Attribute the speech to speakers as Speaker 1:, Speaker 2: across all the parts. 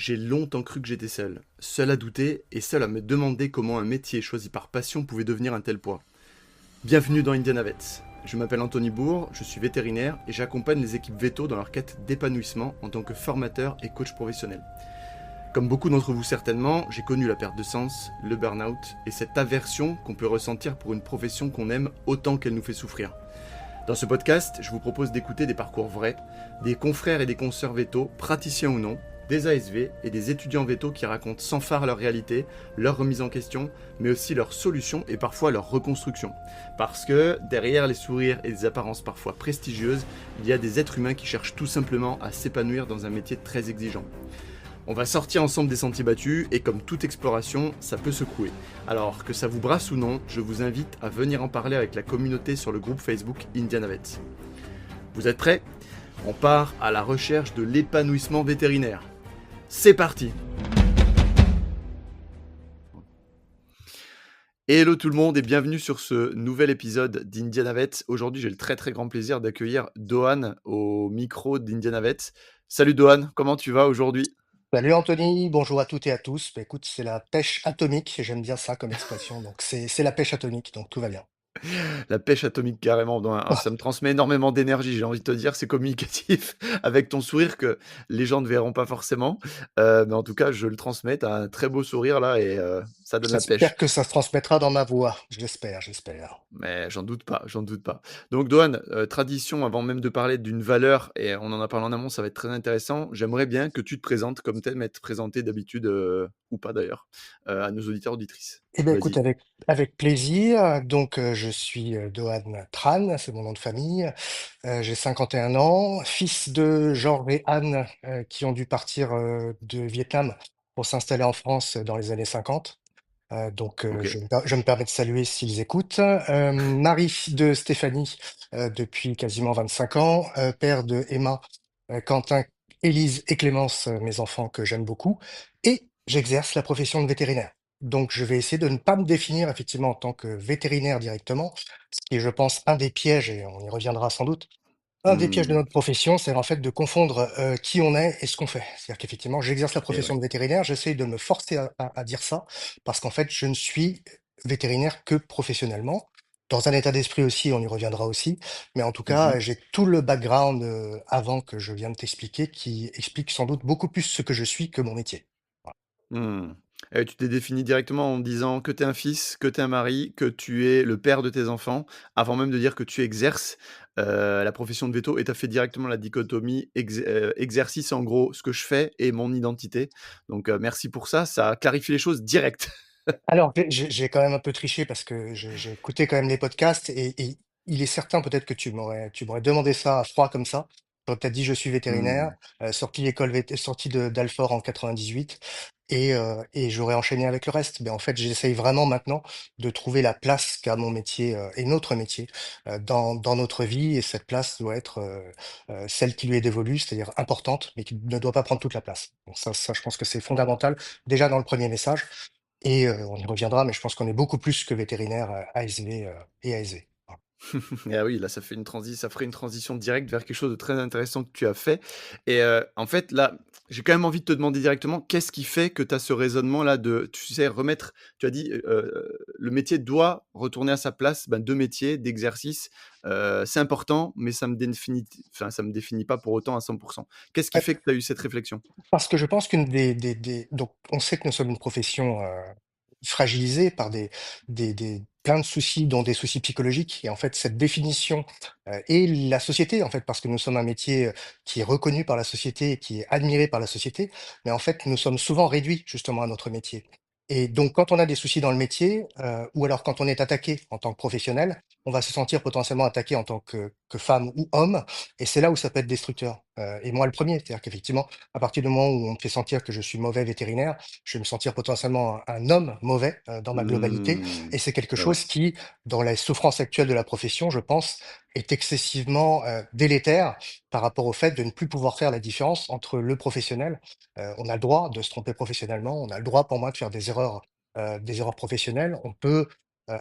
Speaker 1: J'ai longtemps cru que j'étais seul, seul à douter et seul à me demander comment un métier choisi par passion pouvait devenir un tel poids. Bienvenue dans Indiana Vets. Je m'appelle Anthony Bourg, je suis vétérinaire et j'accompagne les équipes véto dans leur quête d'épanouissement en tant que formateur et coach professionnel. Comme beaucoup d'entre vous certainement, j'ai connu la perte de sens, le burn-out et cette aversion qu'on peut ressentir pour une profession qu'on aime autant qu'elle nous fait souffrir. Dans ce podcast, je vous propose d'écouter des parcours vrais, des confrères et des consoeurs véto, praticiens ou non, des ASV et des étudiants véto qui racontent sans phare leur réalité, leur remise en question, mais aussi leurs solutions et parfois leur reconstruction. Parce que derrière les sourires et des apparences parfois prestigieuses, il y a des êtres humains qui cherchent tout simplement à s'épanouir dans un métier très exigeant. On va sortir ensemble des sentiers battus et comme toute exploration, ça peut secouer. Alors que ça vous brasse ou non, je vous invite à venir en parler avec la communauté sur le groupe Facebook Indiana Vets. Vous êtes prêts ? On part à la recherche de l'épanouissement vétérinaire. C'est parti! Hello tout le monde et bienvenue sur ce nouvel épisode d'Indiana Vets. Aujourd'hui, j'ai le très grand plaisir d'accueillir Dohan au micro d'Indiana Vets. Salut Dohan, comment tu vas aujourd'hui?
Speaker 2: Salut Anthony, bonjour à toutes et à tous. Bah, écoute, c'est la pêche atomique, j'aime bien ça comme expression, donc c'est la pêche atomique, donc tout va bien.
Speaker 1: La pêche atomique carrément, ça me transmet énormément d'énergie, j'ai envie de te dire, c'est communicatif avec ton sourire que les gens ne verront pas forcément, mais en tout cas je le transmets, tu as un très beau sourire là et ça donne la pêche.
Speaker 2: J'espère que ça se transmettra dans ma voix, j'espère.
Speaker 1: Mais j'en doute pas, j'en doute pas. Donc Dohan, tradition avant même de parler d'une valeur et on en a parlé en amont, ça va être très intéressant. J'aimerais bien que tu te présentes comme tu aimes être présenté d'habitude, ou pas d'ailleurs, à nos auditeurs auditrices.
Speaker 2: Eh bien écoute,
Speaker 1: Vas-y.
Speaker 2: avec plaisir, donc je suis Dohan Tran, c'est mon nom de famille, j'ai 51 ans, fils de Georges et Anne qui ont dû partir de Vietnam pour s'installer en France dans les années 50.
Speaker 1: OK.
Speaker 2: Je me permets de saluer s'ils écoutent. Mari de Stéphanie depuis quasiment 25 ans, père de Emma, Quentin, Élise et Clémence, mes enfants que j'aime beaucoup, et j'exerce la profession de vétérinaire. Donc je vais essayer de ne pas me définir effectivement en tant que vétérinaire directement, ce qui est, je pense, un des pièges, et on y reviendra sans doute, un des pièges de
Speaker 1: Mmh.
Speaker 2: notre profession, c'est en fait de confondre, qui on est et ce qu'on fait. C'est-à-dire qu'effectivement, j'exerce la
Speaker 1: Et
Speaker 2: profession
Speaker 1: ouais.
Speaker 2: de vétérinaire, j'essaye de me forcer à dire ça, parce qu'en fait, je ne suis vétérinaire que professionnellement. Dans un état d'esprit aussi, on y reviendra aussi, mais en tout cas,
Speaker 1: Mmh.
Speaker 2: j'ai tout le background, avant que je viens de t'expliquer, qui explique sans doute beaucoup plus ce que je suis que mon métier. Voilà.
Speaker 1: Mmh. Et tu t'es défini directement en disant que tu es un fils, que tu es un mari, que tu es le père de tes enfants, avant même de dire que tu exerces, la profession de veto et tu as fait directement la dichotomie exercice en gros, ce que je fais et mon identité. Donc, merci pour ça, ça clarifie les choses direct.
Speaker 2: Alors, j'ai quand même un peu triché parce que j'ai écouté quand même les podcasts et il est certain peut-être que tu m'aurais demandé ça à froid comme ça. J'aurais peut-être dit: «Je suis vétérinaire»,
Speaker 1: Mmh.
Speaker 2: sorti de d'Alfort en 98 et j'aurais enchaîné avec le reste. Mais en fait, j'essaye vraiment maintenant de trouver la place qu'a mon métier, et notre métier, dans notre vie et cette place doit être, celle qui lui est dévolue, c'est-à-dire importante, mais qui ne doit pas prendre toute la place. Donc ça, je pense que c'est fondamental, déjà dans le premier message. Et on y reviendra, mais je pense qu'on est beaucoup plus que vétérinaire, ASV, et ASV. Voilà.
Speaker 1: Ah oui, là, ça ferait une transition directe vers quelque chose de très intéressant que tu as fait et en fait, là, j'ai quand même envie de te demander directement, qu'est-ce qui fait que tu as ce raisonnement-là de, tu sais, remettre tu as dit, le métier doit retourner à sa place, ben, de métier, d'exercice, c'est important, mais ça me définit pas pour autant à 100. Qu'est-ce qui
Speaker 2: Ouais,
Speaker 1: fait que tu as eu cette réflexion?
Speaker 2: parce que je pense qu'une des donc on sait que nous sommes une profession, fragilisée par des plein de soucis, dont des soucis psychologiques et en fait cette définition, et la société en fait, parce que nous sommes un métier, qui est reconnu par la société et qui est admiré par la société, mais en fait nous sommes souvent réduits justement à notre métier et donc quand on a des soucis dans le métier, ou alors quand on est attaqué en tant que professionnel, on va se sentir potentiellement attaqué en tant que femme ou homme et c'est là où ça peut être destructeur, et moi le premier. C'est-à-dire qu'effectivement, à partir du moment où on me fait sentir que je suis mauvais vétérinaire, je vais me sentir potentiellement un homme mauvais, dans ma globalité
Speaker 1: Mmh.
Speaker 2: et c'est quelque
Speaker 1: Et ouais.
Speaker 2: chose qui, dans la souffrance actuelle de la profession, je pense, est excessivement, délétère par rapport au fait de ne plus pouvoir faire la différence entre le professionnel. On a le droit de se tromper professionnellement, on a le droit pour moi de faire des erreurs professionnelles. On peut,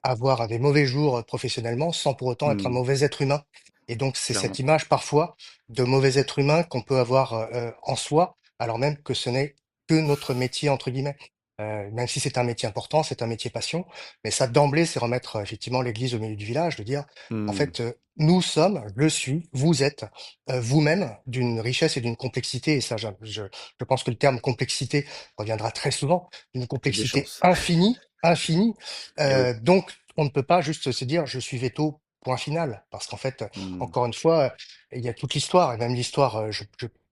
Speaker 2: avoir des mauvais jours, professionnellement sans pour autant être un
Speaker 1: Mmh.
Speaker 2: mauvais être humain et donc c'est cette
Speaker 1: Clairement.
Speaker 2: image parfois de mauvais être humain qu'on peut avoir, en soi, alors même que ce n'est que notre métier entre guillemets. Même si c'est un métier important, c'est un métier passion, mais ça d'emblée, c'est remettre effectivement l'église au milieu du village, de dire en
Speaker 1: Mmh.
Speaker 2: fait, nous sommes, je suis, vous êtes, vous-même d'une richesse et d'une complexité, et ça, je pense que le terme complexité reviendra très souvent, une
Speaker 1: Il y a des
Speaker 2: complexité
Speaker 1: chances.
Speaker 2: infinie, infinie.
Speaker 1: Et oui.
Speaker 2: Donc, on ne peut pas juste se dire je suis veto, point final, parce qu'en fait,
Speaker 1: Mmh.
Speaker 2: encore une fois, il y a toute l'histoire, et même l'histoire,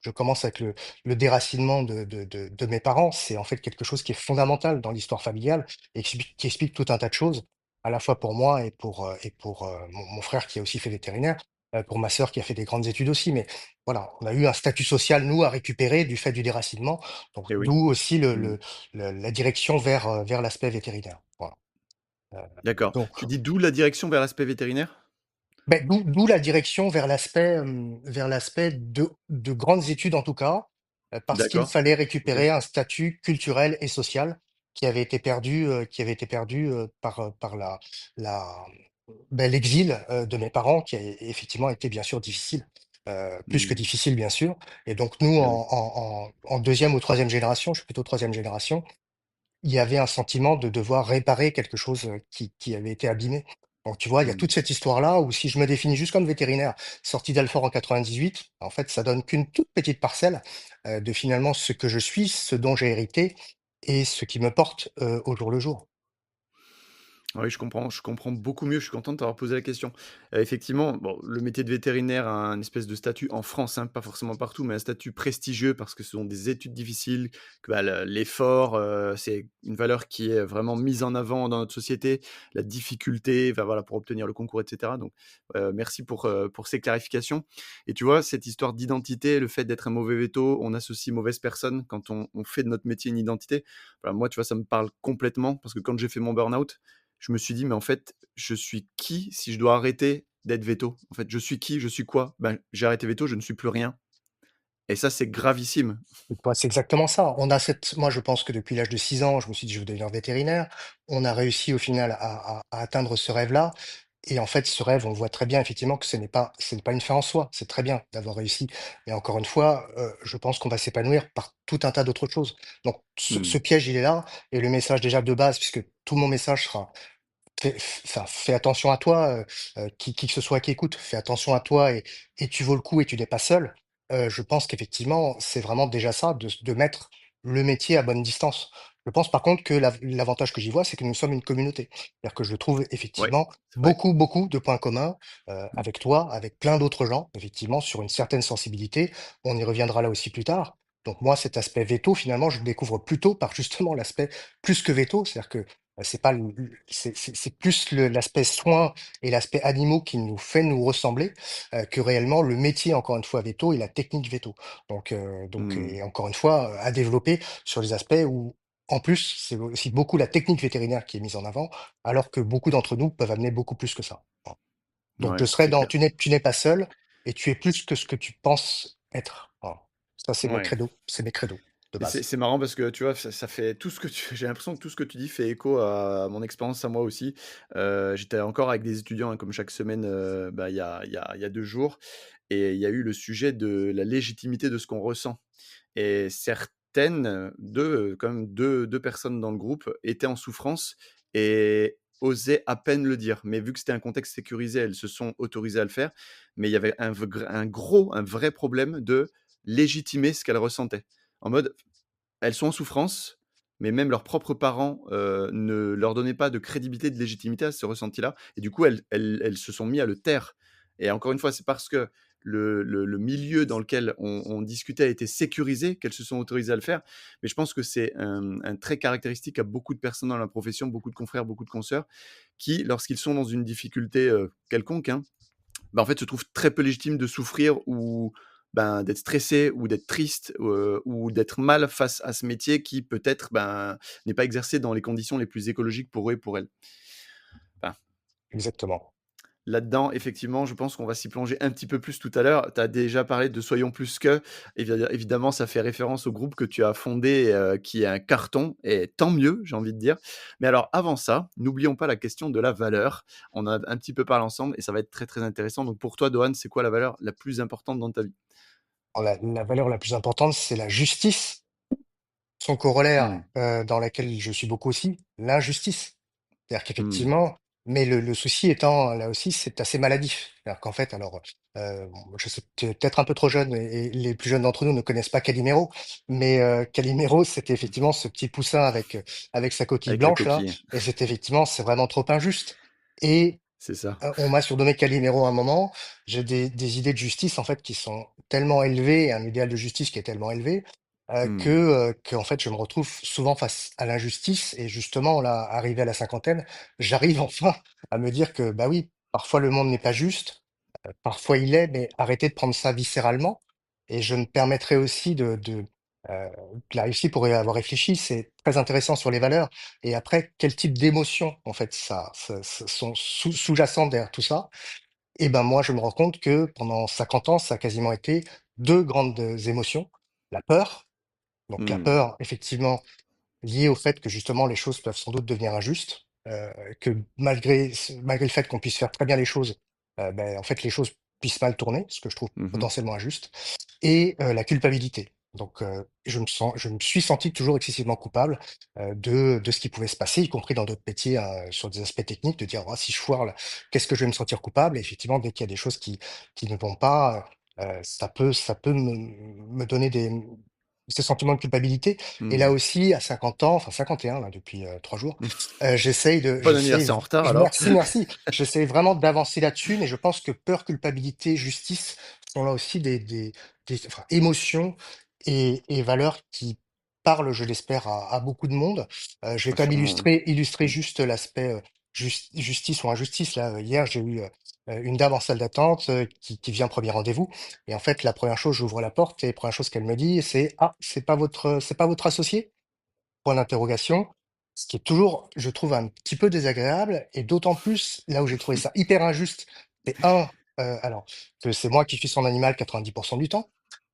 Speaker 2: je commence avec le déracinement de mes parents. C'est en fait quelque chose qui est fondamental dans l'histoire familiale et qui explique tout un tas de choses, à la fois pour moi et pour mon frère qui a aussi fait vétérinaire, pour ma sœur qui a fait des grandes études aussi. Mais voilà, on a eu un statut social, nous, à récupérer du fait du déracinement. Donc,
Speaker 1: Et oui.
Speaker 2: d'où aussi
Speaker 1: Mmh.
Speaker 2: la direction vers l'aspect vétérinaire. Voilà. Euh,
Speaker 1: D'accord.
Speaker 2: donc,
Speaker 1: Tu dis d'où la direction vers l'aspect vétérinaire?
Speaker 2: d'où la direction vers l'aspect de grandes études en tout cas, parce qu'il
Speaker 1: D'accord.
Speaker 2: fallait
Speaker 1: OK.
Speaker 2: récupérer un statut culturel et social qui avait été perdu, par la l'exil, de mes parents qui a effectivement été bien sûr difficile, plus que
Speaker 1: Mmh.
Speaker 2: difficile bien sûr. Et donc nous
Speaker 1: Et oui.
Speaker 2: en 2e ou troisième génération, je suis plutôt troisième génération, il y avait un sentiment de devoir réparer quelque chose, qui avait été abîmé. Donc tu vois, il y a
Speaker 1: Mmh.
Speaker 2: toute cette histoire-là où si je me définis juste comme vétérinaire, sorti d'Alfort en 98, en fait, ça donne qu'une toute petite parcelle, de finalement ce que je suis, ce dont j'ai hérité et ce qui me porte, au jour le jour.
Speaker 1: Oui, je comprends beaucoup mieux, je suis content de t'avoir posé la question. Effectivement, bon, le métier de vétérinaire a un espèce de statut en France, hein, pas forcément partout, mais un statut prestigieux parce que ce sont des études difficiles, que, bah, l'effort, c'est une valeur qui est vraiment mise en avant dans notre société, la difficulté, enfin, voilà, pour obtenir le concours et cetera. Donc, merci pour ces clarifications et tu vois, cette histoire d'identité, le fait d'être un mauvais véto, on associe mauvaise personne quand on fait de notre métier une identité. Voilà, moi, tu vois, ça me parle complètement parce que quand j'ai fait mon burn-out, je me suis dit: «Mais en fait, je suis qui si je dois arrêter d'être véto? En fait, je suis qui? Je suis quoi?» Ben, j'ai arrêté véto, je ne suis plus rien et ça, c'est gravissime.
Speaker 2: Et toi, c'est exactement ça. On a cette moi, je pense que depuis l'âge de 6 ans, je me suis dit: «Je veux devenir vétérinaire». On a réussi au final à atteindre ce rêve-là et en fait, ce rêve, on voit très bien effectivement que ce n'est pas une fin en soi. C'est très bien d'avoir réussi, mais encore une fois, je pense qu'on va s'épanouir par tout un tas d'autres choses. Donc ce
Speaker 1: Mmh.
Speaker 2: piège, il est là et le message déjà de base, puisque tout mon message sera fais attention à toi, qui que ce soit qui écoute, fais attention à toi et tu vaux le coup et tu n'es pas seul. Je pense qu'effectivement, c'est vraiment déjà ça, de mettre le métier à bonne distance. Je pense par contre que l'avantage que j'y vois, c'est que nous sommes une communauté. C'est-à-dire que je trouve
Speaker 1: Ouais,
Speaker 2: effectivement
Speaker 1: c'est vrai.
Speaker 2: beaucoup, beaucoup de points communs, avec toi, avec plein d'autres gens, effectivement, sur une certaine sensibilité. On y reviendra là aussi plus tard. Donc moi, cet aspect veto, finalement, je le découvre plutôt par justement l'aspect plus que veto, c'est-à-dire que c'est pas c'est plus l'aspect soin et l'aspect animaux qui nous fait nous ressembler, que réellement le métier, encore une fois, veto et la technique veto. Donc
Speaker 1: Mmh.
Speaker 2: et encore une fois, à développer sur les aspects où, en plus, c'est aussi beaucoup la technique vétérinaire qui est mise en avant, alors que beaucoup d'entre nous peuvent amener beaucoup plus que ça. Voilà. Donc je
Speaker 1: Ouais,
Speaker 2: serais
Speaker 1: c'est
Speaker 2: dans
Speaker 1: clair.
Speaker 2: tu n'es pas seul et tu es plus que ce que tu penses être. Voilà. Ça,
Speaker 1: Ouais.
Speaker 2: c'est mes credos de
Speaker 1: Et c'est
Speaker 2: base.
Speaker 1: c'est marrant parce que tu vois, ça fait tout ce que tu j'ai l'impression que tout ce que tu dis fait écho à mon expérience à moi aussi. J'étais encore avec des étudiants, hein, comme chaque semaine, bah, il y a 2 jours et il y a eu le sujet de la légitimité de ce qu'on ressent et certaines, 2 quand même 2 personnes dans le groupe étaient en souffrance et osaient à peine le dire. Mais vu que c'était un contexte sécurisé, elles se sont autorisées à le faire. Mais il y avait un vrai problème de légitimer ce qu'elles ressentaient. En mode, elles sont en souffrance, mais même leurs propres parents, ne leur donnaient pas de crédibilité, de légitimité à ce ressenti-là et du coup, elles se sont mis à le taire et encore une fois, c'est parce que le milieu dans lequel on discutait a été sécurisé qu'elles se sont autorisées à le faire. Mais je pense que c'est un trait caractéristique à beaucoup de personnes dans la profession, beaucoup de confrères, beaucoup de consoeurs qui, lorsqu'ils sont dans une difficulté, quelconque, hein, bah, en fait, se trouvent très peu légitimes de souffrir ou ben, d'être stressé ou d'être triste, ou d'être mal face à ce métier qui peut-être, ben, n'est pas exercé dans les conditions les plus écologiques pour eux et pour elles. Enfin,
Speaker 2: Exactement.
Speaker 1: là-dedans, effectivement, je pense qu'on va s'y plonger un petit peu plus tout à l'heure. Tu as déjà parlé de «Soyons plus que», évidemment, ça fait référence au groupe que tu as fondé, qui est un carton et tant mieux, j'ai envie de dire. Mais alors avant ça, n'oublions pas la question de la valeur. On a un petit peu parlé ensemble et ça va être très, très intéressant. Donc pour toi, Dohan, c'est quoi la valeur la plus importante dans ta vie?
Speaker 2: Alors la valeur la plus importante, c'est la justice. son corollaire,
Speaker 1: Mmh.
Speaker 2: dans laquelle je suis beaucoup aussi, l'injustice. C'est-à-dire
Speaker 1: Mmh.
Speaker 2: qu'effectivement, mais le souci étant, là aussi, c'est assez maladif. C'est-à-dire qu'en fait, alors, je sais peut-être un peu trop jeune et les plus jeunes d'entre nous ne connaissent pas Calimero, mais Calimero, c'était effectivement ce petit poussin avec sa coquille
Speaker 1: Avec la
Speaker 2: blanche là,
Speaker 1: coquille,
Speaker 2: et c'est effectivement, c'est vraiment trop injuste. Et
Speaker 1: c'est ça.
Speaker 2: on m'a surnommé Calimero à un moment. J'ai des idées de justice en fait qui sont tellement élevées, un idéal de justice qui est tellement élevé
Speaker 1: Mmh.
Speaker 2: que en fait je me retrouve souvent face à l'injustice. Et justement là, arrivé à la cinquantaine, j'arrive enfin à me dire que bah oui, parfois le monde n'est pas juste, parfois il est, mais arrêtez de prendre ça viscéralement. Et je me permettrai aussi là aussi pour y avoir réfléchi, c'est très intéressant sur les valeurs. Et après, quel type d'émotions, en fait, ça sont sous-jacentes derrière tout ça? Et ben moi, je me rends compte que pendant 50 ans, ça a quasiment été deux grandes émotions. La peur, donc la
Speaker 1: Mmh.
Speaker 2: peur, effectivement, lié au fait que justement les choses peuvent sans doute devenir injustes, que malgré le fait qu'on puisse faire très bien les choses, en fait les choses puissent mal tourner, ce que je trouve
Speaker 1: Mmh mh.
Speaker 2: potentiellement injuste, et la culpabilité. Donc je me suis senti toujours excessivement coupable, de ce qui pouvait se passer, y compris dans d'autres métiers, sur des aspects techniques, de dire: «Ah si je foire là, qu'est-ce que je vais me sentir coupable?» Et effectivement, dès qu'il y a des choses qui ne vont pas, ça peut me donner ce sentiment de culpabilité. Et là
Speaker 1: Mmh.
Speaker 2: aussi, à 50 ans, enfin 51 là depuis 3 jours, j'essaye de,
Speaker 1: Bon anniversaire en retard alors.
Speaker 2: merci, merci. J'essaie vraiment d'avancer là-dessus, mais je pense que peur, culpabilité, justice sont là aussi enfin, émotions et valeurs qui parlent, je l'espère, à beaucoup de monde. Je vais
Speaker 1: Ah
Speaker 2: quand même
Speaker 1: sûrement, hein.
Speaker 2: illustrer
Speaker 1: Mmh.
Speaker 2: juste l'aspect justice ou injustice. Là, hier, j'ai eu une dame en salle d'attente qui vient premier rendez-vous. Et en fait, la première chose, j'ouvre la porte et la première chose qu'elle me dit, c'est: «Ah, c'est pas votre associé?» Point d'interrogation. Ce qui est toujours, je trouve, un petit peu désagréable, et d'autant plus, là où j'ai trouvé ça hyper injuste, c'est alors, que c'est moi qui suis son animal 90 du temps.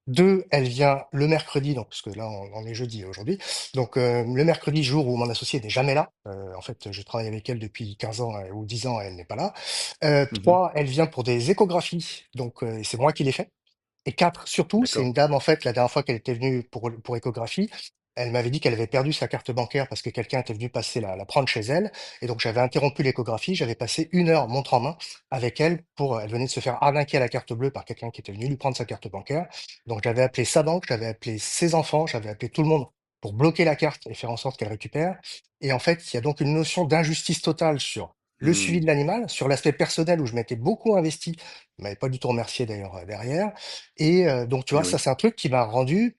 Speaker 2: 2, elle vient le mercredi, donc parce que là, on est jeudi aujourd'hui, donc le mercredi, jour où mon associé n'est jamais là. En fait, je travaille avec elle depuis 15 ans, ou 10 ans, elle n'est pas là.
Speaker 1: Mmh mh.
Speaker 2: 3, elle vient pour des échographies, donc c'est moi qui les fais. Et 4 surtout, c'est
Speaker 1: D'accord.
Speaker 2: une dame, en fait, la dernière fois qu'elle était venue pour échographie, elle m'avait dit qu'elle avait perdu sa carte bancaire parce que quelqu'un était venu passer la prendre chez elle. Et donc, j'avais interrompu l'échographie. J'avais passé 1 heure montre en main avec elle elle venait de se faire arnaquer à la carte bleue par quelqu'un qui était venu lui prendre sa carte bancaire. Donc, j'avais appelé sa banque, j'avais appelé ses enfants, j'avais appelé tout le monde pour bloquer la carte et faire en sorte qu'elle récupère. Et en fait, il y a donc une notion d'injustice totale sur le suivi
Speaker 1: Mmh.
Speaker 2: de l'animal, sur l'aspect personnel où je m'étais beaucoup investi. Elle m'avait pas du tout remercié d'ailleurs, derrière. Et donc tu
Speaker 1: Eh
Speaker 2: vois, ça
Speaker 1: oui,
Speaker 2: c'est un truc qui m'a rendu,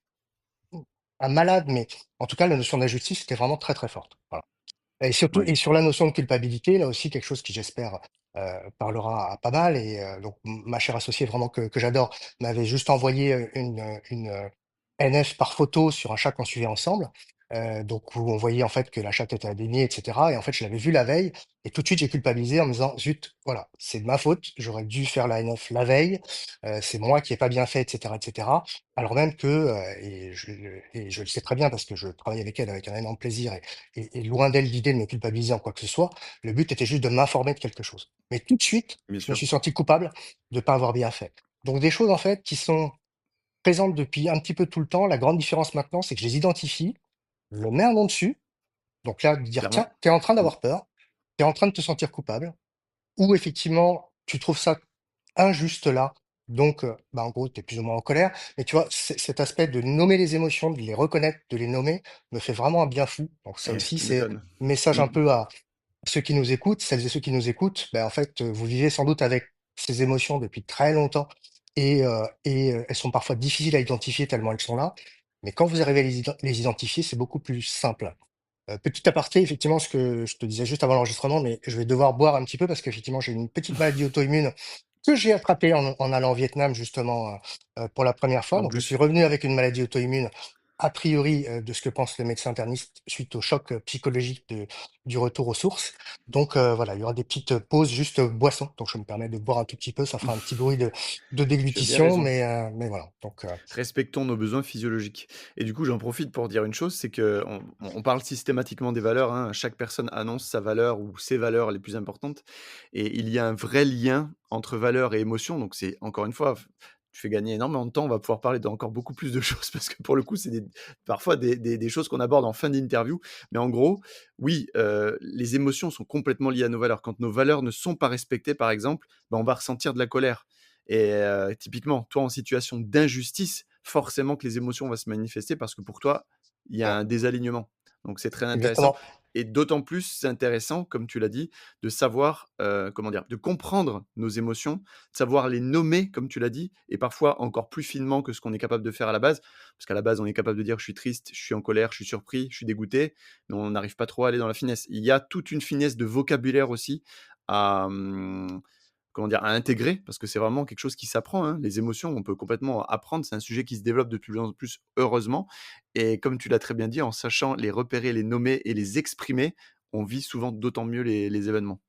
Speaker 2: un malade, mais en tout cas la notion d'injustice était vraiment très, très forte. Voilà. Et surtout,
Speaker 1: oui,
Speaker 2: et sur la notion de culpabilité, là aussi quelque chose qui j'espère, parlera à pas mal. Et donc ma chère associée vraiment que j'adore, m'avait juste envoyé, une NF par photo sur un chat qu'on suivait ensemble, donc où on voyait en fait que la chatte était abîmée et cetera. Et en fait, je l'avais vue la veille et tout de suite j'ai culpabilisé en me disant: «Zut, voilà, c'est de ma faute, j'aurais dû faire la NF la veille, c'est moi qui ai pas bien fait» et cetera et cetera. Alors même que, et je le sais très bien parce que je travaille avec elle avec un énorme plaisir, et loin d'elle l'idée de me culpabiliser en quoi que ce soit. Le but était juste de m'informer de quelque chose. Mais tout de suite,
Speaker 1: bien
Speaker 2: je me
Speaker 1: sûr.
Speaker 2: suis senti coupable de pas avoir bien fait. Donc des choses en fait qui sont présentes depuis un petit peu tout le temps. La grande différence maintenant, c'est que je les identifie, je mets un nom dessus. Donc là, de dire: «Tiens,
Speaker 1: Clairement.
Speaker 2: tu es en train
Speaker 1: Mmh.
Speaker 2: d'avoir peur, tu es en train de te sentir coupable», ou effectivement, tu trouves ça injuste là, donc en gros, tu es plus ou moins en colère. Mais tu vois, cet aspect de nommer les émotions, de les reconnaître, de les nommer, me fait vraiment un bien fou. Donc ça aussi,
Speaker 1: Tu
Speaker 2: c'est
Speaker 1: m'étonnes.
Speaker 2: message un
Speaker 1: Mmh.
Speaker 2: peu à ceux qui nous écoutent, celles et ceux qui nous écoutent. En fait, vous vivez sans doute avec ces émotions depuis très longtemps, et elles sont parfois difficiles à identifier tellement elles sont là. Mais quand vous arrivez à les identifier, c'est beaucoup plus simple. Petit aparté, effectivement, ce que je te disais juste avant l'enregistrement, mais je vais devoir boire un petit peu parce qu'effectivement, j'ai une petite maladie auto-immune que j'ai attrapée en allant au Vietnam justement, pour la première fois.
Speaker 1: En
Speaker 2: Donc je suis
Speaker 1: plus.
Speaker 2: revenu avec une maladie auto-immune, a priori, de ce que pense le médecin interniste suite au choc, psychologique du retour aux sources. Donc voilà, il y aura des petites pauses juste, boisson. Donc je me permets de boire un tout petit peu, ça fera un petit bruit de
Speaker 1: Tu as bien
Speaker 2: déglutition,
Speaker 1: raison.
Speaker 2: mais voilà. Donc
Speaker 1: Respectons nos besoins physiologiques. Et du coup, j'en profite pour dire une chose, c'est qu'on parle systématiquement des valeurs, hein. Chaque personne annonce sa valeur ou ses valeurs les plus importantes et il y a un vrai lien entre valeurs et émotions. Donc c'est encore une fois, tu fais gagner énormément de temps. On va pouvoir parler d'encore beaucoup plus de choses parce que pour le coup, c'est parfois des choses qu'on aborde en fin d'interview. Mais en gros, oui, les émotions sont complètement liées à nos valeurs. Quand nos valeurs ne sont pas respectées, par exemple, ben, on va ressentir de la colère. Et typiquement, toi, en situation d'injustice, forcément que les émotions vont se manifester parce que pour toi, il y a
Speaker 2: Ouais,
Speaker 1: un désalignement. Donc c'est très intéressant.
Speaker 2: exactement.
Speaker 1: Et d'autant plus, c'est intéressant, comme tu l'as dit, de savoir, comment dire, de comprendre nos émotions, de savoir les nommer, comme tu l'as dit, et parfois encore plus finement que ce qu'on est capable de faire à la base. Parce qu'à la base, on est capable de dire je suis triste, je suis en colère, je suis surpris, je suis dégoûté, mais on n'arrive pas trop à aller dans la finesse. Il y a toute une finesse de vocabulaire aussi à, comment dire, à intégrer, parce que c'est vraiment quelque chose qui s'apprend, hein. Les émotions, on peut complètement apprendre. C'est un sujet qui se développe de plus en plus, heureusement. Et comme tu l'as très bien dit, en sachant les repérer, les nommer et les exprimer, on vit souvent d'autant mieux les événements.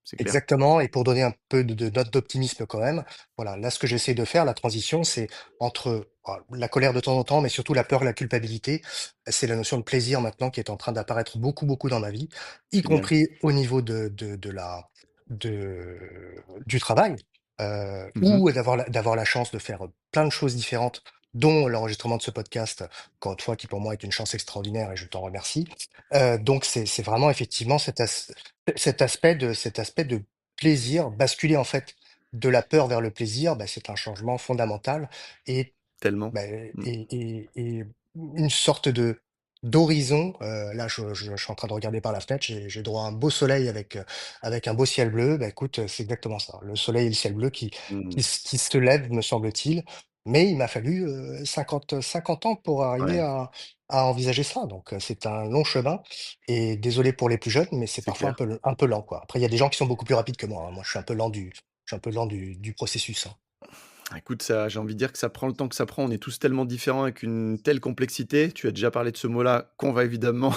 Speaker 1: C'est clair.
Speaker 2: Exactement, et pour donner un peu de note d'optimisme quand même, voilà, là, ce que j'essaie de faire, la transition, c'est entre la colère de temps en temps, mais surtout la peur, la culpabilité. C'est la notion de plaisir maintenant qui est en train d'apparaître beaucoup, beaucoup dans ma vie, y
Speaker 1: Génial.
Speaker 2: compris au niveau du travail,
Speaker 1: Mmh.
Speaker 2: ou d'avoir la chance de faire plein de choses différentes, dont l'enregistrement de ce podcast, encore une fois, qui pour moi est une chance extraordinaire et je t'en remercie. Donc c'est vraiment effectivement cet aspect de plaisir, basculer en fait de la peur vers le plaisir, bah, c'est un changement fondamental et
Speaker 1: Tellement.
Speaker 2: bah,
Speaker 1: Mmh.
Speaker 2: et une sorte d'horizon. Là, je suis en train de regarder par la fenêtre, j'ai droit à un beau soleil avec un beau ciel bleu. Bah, écoute, c'est exactement ça. Le soleil et le ciel bleu qui
Speaker 1: Mmh.
Speaker 2: qui se lèvent, me semble-t-il. Mais il m'a fallu 50 ans pour arriver
Speaker 1: Ouais,
Speaker 2: à envisager ça. Donc, c'est un long chemin. Et désolé pour les plus jeunes, mais c'est
Speaker 1: c'est
Speaker 2: parfois
Speaker 1: clair.
Speaker 2: un peu lent, quoi. Après, il y a des gens qui sont beaucoup plus rapides que moi, hein. Moi, je suis un peu lent du processus, hein.
Speaker 1: Écoute, ça j'ai envie de dire que ça prend le temps que ça prend. On est tous tellement différents avec une telle complexité. Tu as déjà parlé de ce mot-là qu'on va évidemment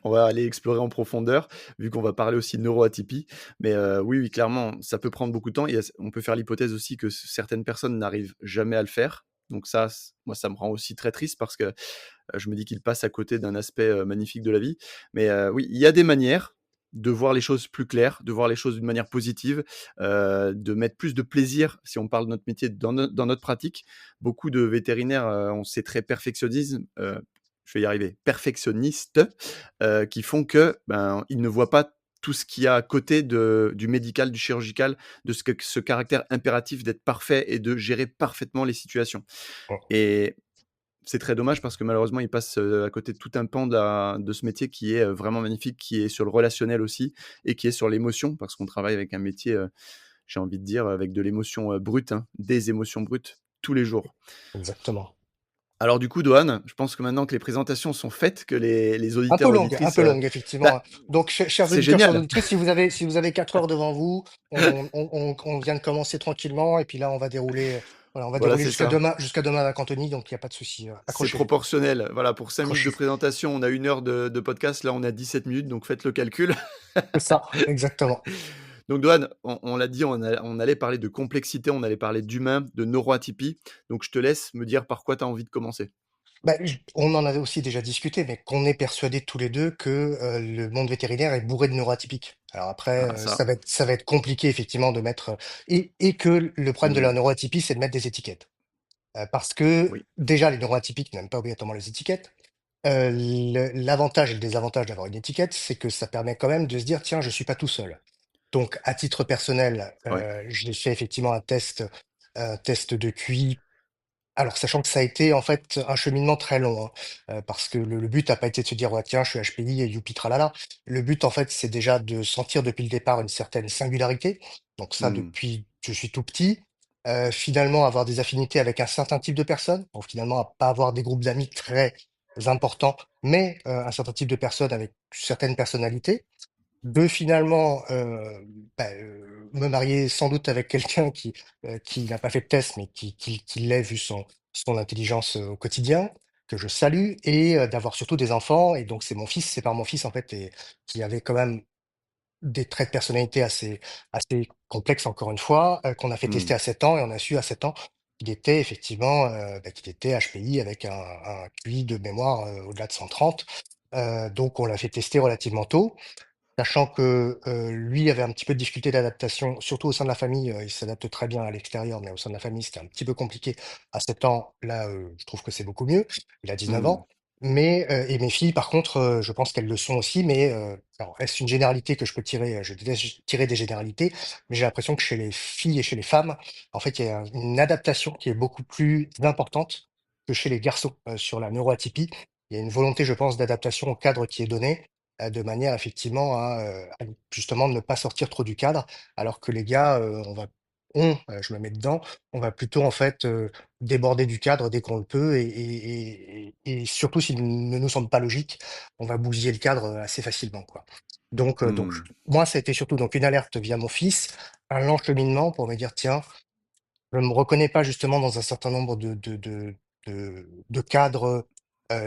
Speaker 1: on va aller explorer en profondeur, vu qu'on va parler aussi de neuroatypie. Mais oui, oui, clairement, ça peut prendre beaucoup de temps et on peut faire l'hypothèse aussi que certaines personnes n'arrivent jamais à le faire. Donc ça, moi, ça me rend aussi très triste parce que je me dis qu'ils passent à côté d'un aspect magnifique de la vie. Mais oui, il y a des manières de voir les choses plus claires, de voir les choses d'une manière positive, de mettre plus de plaisir, si on parle de notre métier, dans notre pratique. Beaucoup de vétérinaires, on sait très perfectionnisme, je vais y arriver, perfectionnistes, qui font que ben, ils ne voient pas tout ce qu'il y a à côté du médical, du chirurgical, de ce caractère impératif d'être parfait et de gérer parfaitement les situations. Et c'est très dommage parce que malheureusement, ils passent, à côté de tout un pan de ce métier qui est, vraiment magnifique, qui est sur le relationnel aussi et qui est sur l'émotion parce qu'on travaille avec un métier, j'ai envie de dire, avec de l'émotion, brute, hein, des émotions brutes tous les jours.
Speaker 2: Exactement.
Speaker 1: Alors du coup, Dohan, je pense que maintenant que les présentations sont faites, que les auditeurs,
Speaker 2: Un
Speaker 1: auditrices,
Speaker 2: peu longue,
Speaker 1: bah,
Speaker 2: effectivement. Donc, chers
Speaker 1: c'est
Speaker 2: auditeurs, chères
Speaker 1: génial.
Speaker 2: auditrices, si vous avez 4 heures devant vous, on vient de commencer tranquillement, et puis là, on va dérouler, voilà, on va
Speaker 1: Voilà,
Speaker 2: dérouler
Speaker 1: c'est ça.
Speaker 2: jusqu'à demain avec Anthony, donc il n'y a pas de souci.
Speaker 1: C'est
Speaker 2: Accrochez-vous,
Speaker 1: proportionnel. Voilà, pour 5 minutes de
Speaker 2: accrochez-vous.
Speaker 1: présentation, on a 1 heure de podcast. Là, on a 17 minutes, donc faites le calcul.
Speaker 2: C'est ça, exactement.
Speaker 1: Donc Dohan, on l'a dit, on allait parler de complexité, on allait parler d'humain, de neuroatypie. Donc je te laisse me dire par quoi tu as envie de commencer.
Speaker 2: Bah, on en avait aussi déjà discuté, mais qu'on est persuadés tous les deux que le monde vétérinaire est bourré de neuroatypiques. Alors après,
Speaker 1: Ah ça,
Speaker 2: ça va être compliqué effectivement de mettre et que le problème de la
Speaker 1: mmh,
Speaker 2: neuroatypie, c'est de mettre des étiquettes. Parce que
Speaker 1: oui,
Speaker 2: déjà, les neuroatypiques n'aiment pas obligatoirement les étiquettes. L'avantage et le désavantage d'avoir une étiquette, c'est que ça permet quand même de se dire, tiens, je suis pas tout seul. Donc, à titre personnel,
Speaker 1: ouais,
Speaker 2: j'ai fait effectivement un test de QI. Alors, sachant que ça a été en fait un cheminement très long, hein, parce que le but n'a pas été de se dire, ouais, tiens, je suis HPI et youpi tralala. Le but, en fait, c'est déjà de sentir depuis le départ une certaine singularité. Donc ça,
Speaker 1: mmh,
Speaker 2: depuis que je suis tout petit. Finalement, avoir des affinités avec un certain type de personnes. Donc finalement, à pas avoir des groupes d'amis très importants, mais un certain type de personnes avec certaines personnalités. De finalement, me marier sans doute avec quelqu'un qui n'a pas fait de test, mais qui l'est vu son intelligence, au quotidien, que je salue, et d'avoir surtout des enfants. Et donc c'est mon fils, c'est par mon fils en fait, et qui avait quand même des traits de personnalité assez complexes encore une fois, qu'on a fait
Speaker 1: mmh,
Speaker 2: tester à 7 ans, et on a su à 7 ans qu'il était effectivement, qu'il était HPI avec un QI de mémoire, au-delà de 130. Donc on l'a fait tester relativement tôt. Sachant que, lui avait un petit peu de difficulté d'adaptation, surtout au sein de la famille, il s'adapte très bien à l'extérieur, mais au sein de la famille, c'était un petit peu compliqué à 7 ans. Là, je trouve que c'est beaucoup mieux. Il a 19
Speaker 1: Hmm.
Speaker 2: ans. Mais, et mes filles, par contre, je pense qu'elles le sont aussi, mais, alors est-ce une généralité que je peux tirer? Je déteste tirer des généralités, mais j'ai l'impression que chez les filles et chez les femmes, en fait, il y a une adaptation qui est beaucoup plus importante que chez les garçons, sur la neuroatypie. Il y a une volonté, je pense, d'adaptation au cadre qui est donné, de manière effectivement à justement ne pas sortir trop du cadre, alors que les gars, je me mets dedans, on va plutôt en fait, déborder du cadre dès qu'on le peut et surtout s'il ne nous semble pas logique, on va bousiller le cadre, assez facilement, quoi. Donc
Speaker 1: Hmm.
Speaker 2: moi, ça a été surtout donc une alerte via mon fils, un lent cheminement pour me dire: «Tiens, je ne me reconnais pas justement dans un certain nombre de cadres,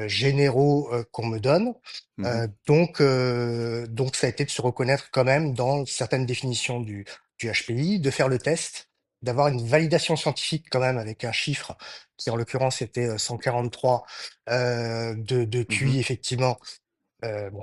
Speaker 2: généraux, qu'on me donne.
Speaker 1: Mhm.
Speaker 2: Donc ça a été de se reconnaître quand même dans certaines définitions du HPI, de faire le test, d'avoir une validation scientifique quand même avec un chiffre qui en l'occurrence était, 143, de
Speaker 1: Mhm.
Speaker 2: QI effectivement. Bon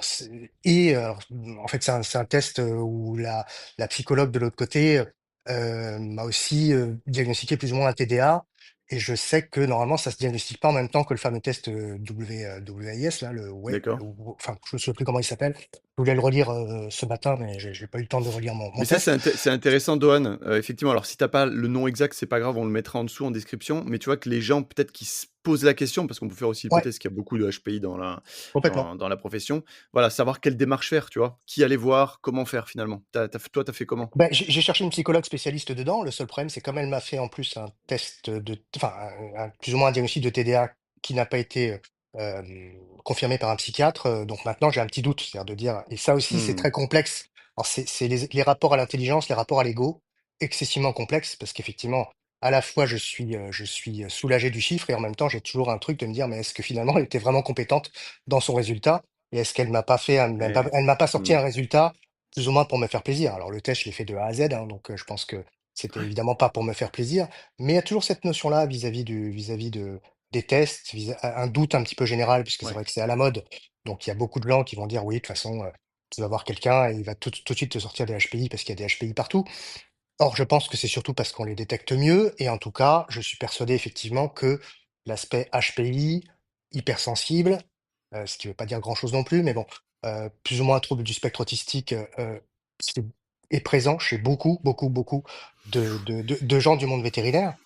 Speaker 2: et en fait, c'est un test, où la psychologue de l'autre côté, m'a aussi, diagnostiqué plus ou moins un TDA et je sais que normalement ça se diagnostique pas en même temps que le fameux test, WAIS là, le ouais,
Speaker 1: D'accord.
Speaker 2: enfin, je ne sais plus comment il s'appelle. Je voulais le relire, ce matin, mais j'ai pas eu le temps de relire mon
Speaker 1: Mais ça,
Speaker 2: test.
Speaker 1: c'est intéressant, Dohan. Effectivement, alors si t'as pas le nom exact, c'est pas grave, on le mettra en dessous en description. Mais tu vois que les gens, peut-être, qui se posent la question, parce qu'on peut faire aussi
Speaker 2: Ouais,
Speaker 1: l'hypothèse qu'il y a beaucoup de HPI
Speaker 2: complètement.
Speaker 1: dans la profession. Voilà, savoir quelle démarche faire, tu vois. Qui aller voir, comment faire finalement. Toi, t'as fait comment?
Speaker 2: Ben j'ai cherché une psychologue spécialiste dedans. Le seul problème, c'est comme elle m'a fait en plus un test enfin, plus ou moins un diagnostic de TDA qui n'a pas été, confirmé par un psychiatre, donc maintenant j'ai un petit doute. C'est-à-dire de dire et ça aussi, c'est
Speaker 1: Hmm.
Speaker 2: très complexe. Alors c'est les rapports à l'intelligence, les rapports à l'ego, excessivement complexes parce qu'effectivement, à la fois je suis, soulagé du chiffre et en même temps, j'ai toujours un truc de me dire: «Mais est-ce que finalement elle était vraiment compétente dans son résultat? Et est-ce qu'elle m'a pas fait un
Speaker 1: Eh oui.
Speaker 2: elle m'a pas sorti
Speaker 1: Hmm.
Speaker 2: un résultat plus ou moins pour me faire plaisir. Alors le test, je l'ai fait de A à Z, hein, donc je pense que c'était
Speaker 1: Ouais.
Speaker 2: évidemment pas pour me faire plaisir, mais il y a toujours cette notion-là vis-à-vis des tests, un doute un petit peu général puisque c'est
Speaker 1: Ouais.
Speaker 2: vrai que c'est à la mode. Donc il y a beaucoup de gens qui vont dire: «Oui, de toute façon, tu vas voir quelqu'un et il va tout de suite te sortir des HPI parce qu'il y a des HPI partout». Or je pense que c'est surtout parce qu'on les détecte mieux et en tout cas, je suis persuadé effectivement que l'aspect HPI, hypersensible, ce qui ne veut pas dire grand-chose non plus, mais bon, plus ou moins un trouble du spectre autistique, c'est est présent chez beaucoup, beaucoup, beaucoup de gens du monde vétérinaire.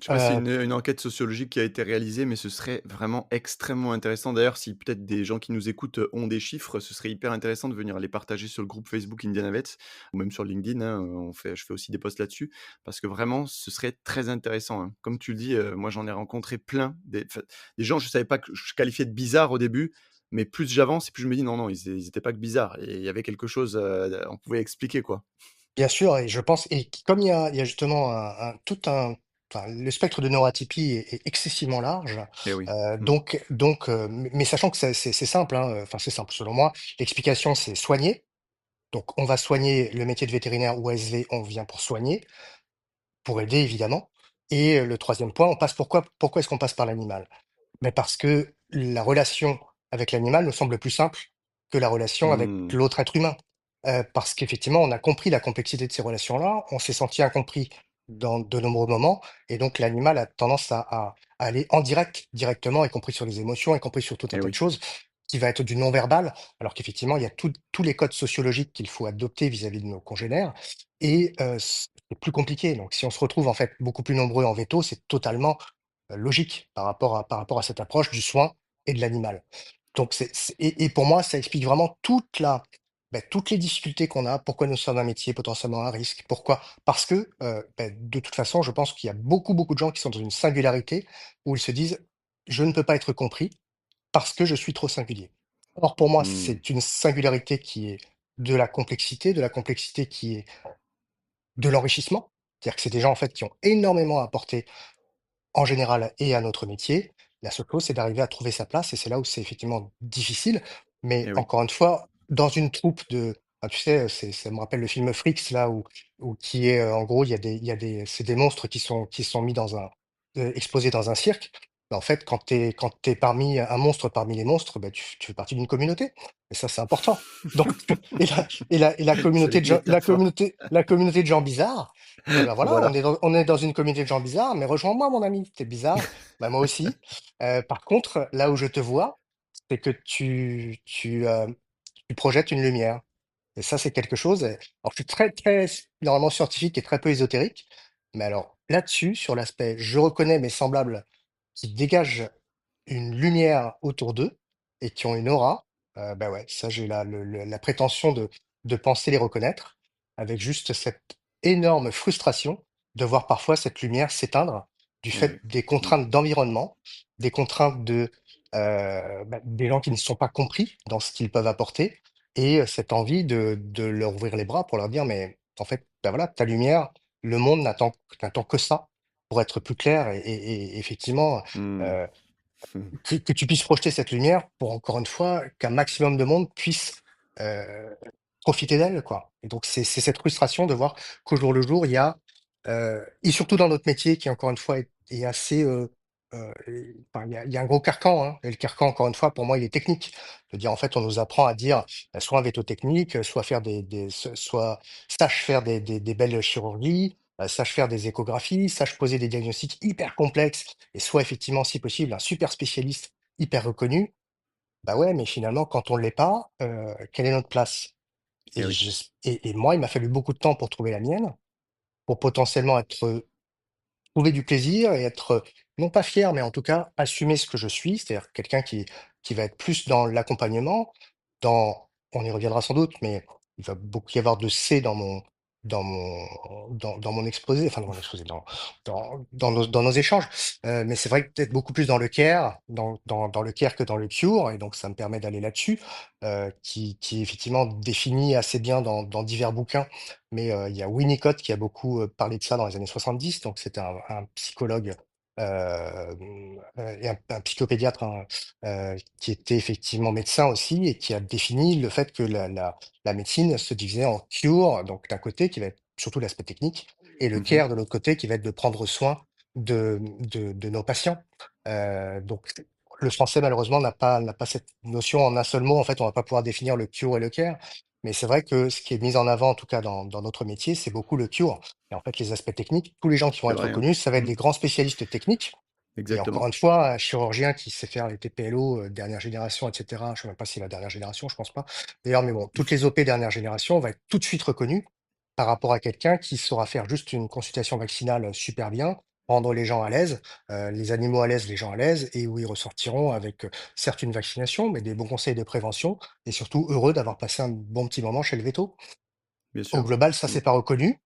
Speaker 1: Je sais pas si c'est
Speaker 2: Heu,
Speaker 1: une enquête sociologique qui a été réalisée, mais ce serait vraiment extrêmement intéressant. D'ailleurs, si peut-être des gens qui nous écoutent, ont des chiffres, ce serait hyper intéressant de venir les partager sur le groupe Facebook Indianavet ou même sur LinkedIn, hein, je fais aussi des posts là-dessus parce que vraiment ce serait très intéressant, hein. Comme tu le dis, moi j'en ai rencontré plein, des gens je savais pas que je qualifiais de bizarres au début, mais plus j'avance et plus je me dis: «Non, non, ils étaient pas que bizarres» et il y avait quelque chose, on pouvait expliquer quoi.
Speaker 2: Bien sûr et je pense et comme il y a justement un tout un enfin, le spectre de neuroatypie est excessivement large,
Speaker 1: Eh oui. Mmh.
Speaker 2: mais sachant que c'est simple, hein, enfin c'est simple selon moi. L'explication, c'est soigner. Donc on va soigner le métier de vétérinaire ou ASV, on vient pour soigner, pour aider évidemment et le 3e point, on passe pourquoi est-ce qu'on passe par l'animal? Mais parce que la relation avec l'animal nous semble plus simple que la relation avec
Speaker 1: Mmh.
Speaker 2: l'autre être humain. Parce qu'effectivement, on a compris la complexité de ces relations-là, on s'est senti incompris dans de nombreux moments et donc l'animal a tendance à aller en direct, directement, y compris sur les émotions, y compris sur tout un
Speaker 1: Eh
Speaker 2: tas de
Speaker 1: oui.
Speaker 2: choses, qui va être du non-verbal, alors qu'effectivement, il y a tous les codes sociologiques qu'il faut adopter vis-à-vis de nos congénères et c'est plus compliqué. Donc si on se retrouve en fait beaucoup plus nombreux en véto, c'est totalement logique par rapport à cette approche du soin et de l'animal. Donc et pour moi, ça explique vraiment toutes les difficultés qu'on a, pourquoi nous sommes un métier potentiellement à risque, pourquoi? Parce que, de toute façon, je pense qu'il y a beaucoup, beaucoup de gens qui sont dans une singularité où ils se disent: «Je ne peux pas être compris parce que je suis trop singulier». Or pour moi,
Speaker 1: Mmh.
Speaker 2: c'est une singularité qui est de la complexité qui est de l'enrichissement. C'est-à-dire que c'est des gens, en fait, qui ont énormément à apporter en général et à notre métier. La seule chose, c'est d'arriver à trouver sa place et c'est là où c'est effectivement difficile. Mais
Speaker 1: Eh oui.
Speaker 2: encore une fois, dans une troupe tu sais, ça me rappelle le film Freaks là où qui est, en gros, il y a des c'est des monstres qui sont mis exposés dans un cirque Bah, en fait, quand t'es parmi un monstre parmi les monstres, bah, tu fais partie d'une communauté. Et ça, c'est important. Donc, et la communauté
Speaker 1: Solide
Speaker 2: de gens,
Speaker 1: métaphore.
Speaker 2: la communauté de gens bizarres, et ben voilà,
Speaker 1: Voilà.
Speaker 2: on est dans une communauté de gens bizarres, mais rejoins-moi, mon ami. T'es bizarre, bah, moi aussi. Par contre, là où je te vois, c'est que tu projettes une lumière. Et ça, c'est quelque chose. Alors, je suis très, très, normalement scientifique et très peu ésotérique. Mais alors, là-dessus, sur l'aspect, je reconnais mes semblables qui dégagent une lumière autour d'eux et qui ont une aura, bah ouais, ça, j'ai la prétention de penser les reconnaître, avec juste cette énorme frustration de voir parfois cette lumière s'éteindre du
Speaker 1: Eh
Speaker 2: fait
Speaker 1: oui.
Speaker 2: des
Speaker 1: Mm.
Speaker 2: contraintes d'environnement, des contraintes des gens qui ne sont pas compris dans ce qu'ils peuvent apporter, et cette envie de leur ouvrir les bras pour leur dire, mais en fait, bah voilà, ta lumière, le monde n'attend que ça pour être plus clair et effectivement,
Speaker 1: Mm.
Speaker 2: euh, que tu puisses projeter cette lumière pour, encore une fois, qu'un maximum de monde puisse euh, profiter d'elle, quoi. Et donc, c'est cette frustration de voir qu'au jour le jour, il y a, et surtout dans notre métier qui, encore une fois, est assez. Enfin, il y a un gros carcan, hein. Et le carcan, encore une fois, pour moi, il est technique. C'est-à-dire, en fait, on nous apprend à dire soit un veto technique, soit faire soit sache faire des belles chirurgies, sache faire des échographies, sache poser des diagnostics hyper complexes et soit effectivement, si possible, un super spécialiste hyper reconnu. Bah ouais, mais finalement, quand on ne l'est pas, quelle est notre place?
Speaker 1: Eh oui,
Speaker 2: Et moi, il m'a fallu beaucoup de temps pour trouver la mienne, pour potentiellement trouver du plaisir et être, non pas fier, mais en tout cas assumer ce que je suis, c'est-à-dire quelqu'un qui va être plus dans l'accompagnement, on y reviendra sans doute, mais il va beaucoup y avoir de C dans mon, dans mon exposé, enfin dans mon exposé, dans nos échanges. Mais c'est vrai que peut-être beaucoup plus dans le care, dans le care que dans le cure, et donc ça me permet d'aller là-dessus, qui est effectivement défini assez bien dans divers bouquins. Mais il y a Winnicott qui a beaucoup parlé de ça dans les années 70. Donc c'était un psychologue et un psychopédiatre, hein, qui était effectivement médecin aussi et qui a défini le fait que la médecine se divisait en cure, donc d'un côté qui va être surtout l'aspect technique, et le
Speaker 1: Mhm.
Speaker 2: care de l'autre côté qui va être de prendre soin de nos patients. Donc le français malheureusement n'a pas cette notion en un seul mot. En fait, on va pas pouvoir définir le cure et le care. Mais c'est vrai que ce qui est mis en avant, en tout cas dans notre métier, c'est beaucoup le cure. Et en fait, les aspects techniques, tous les gens qui vont
Speaker 1: C'est
Speaker 2: être
Speaker 1: vrai, hein.
Speaker 2: connus, ça va être
Speaker 1: Mm.
Speaker 2: des grands spécialistes techniques. Et encore
Speaker 1: Exactement.
Speaker 2: une fois, un chirurgien qui sait faire les TPLO dernière génération, etc. Je ne sais même pas si c'est la dernière génération, je pense pas. D'ailleurs, mais bon, toutes les OP dernière génération va être tout de suite reconnu par rapport à quelqu'un qui saura faire juste une consultation vaccinale super bien, rendre les gens à l'aise, les animaux à l'aise, les gens à l'aise, et où ils ressortiront avec certes une vaccination, mais des bons conseils de prévention, et surtout heureux d'avoir passé un bon petit moment chez le veto.
Speaker 1: Bien
Speaker 2: Au
Speaker 1: sûr.
Speaker 2: global, ça,
Speaker 1: Mm.
Speaker 2: c'est pas reconnu.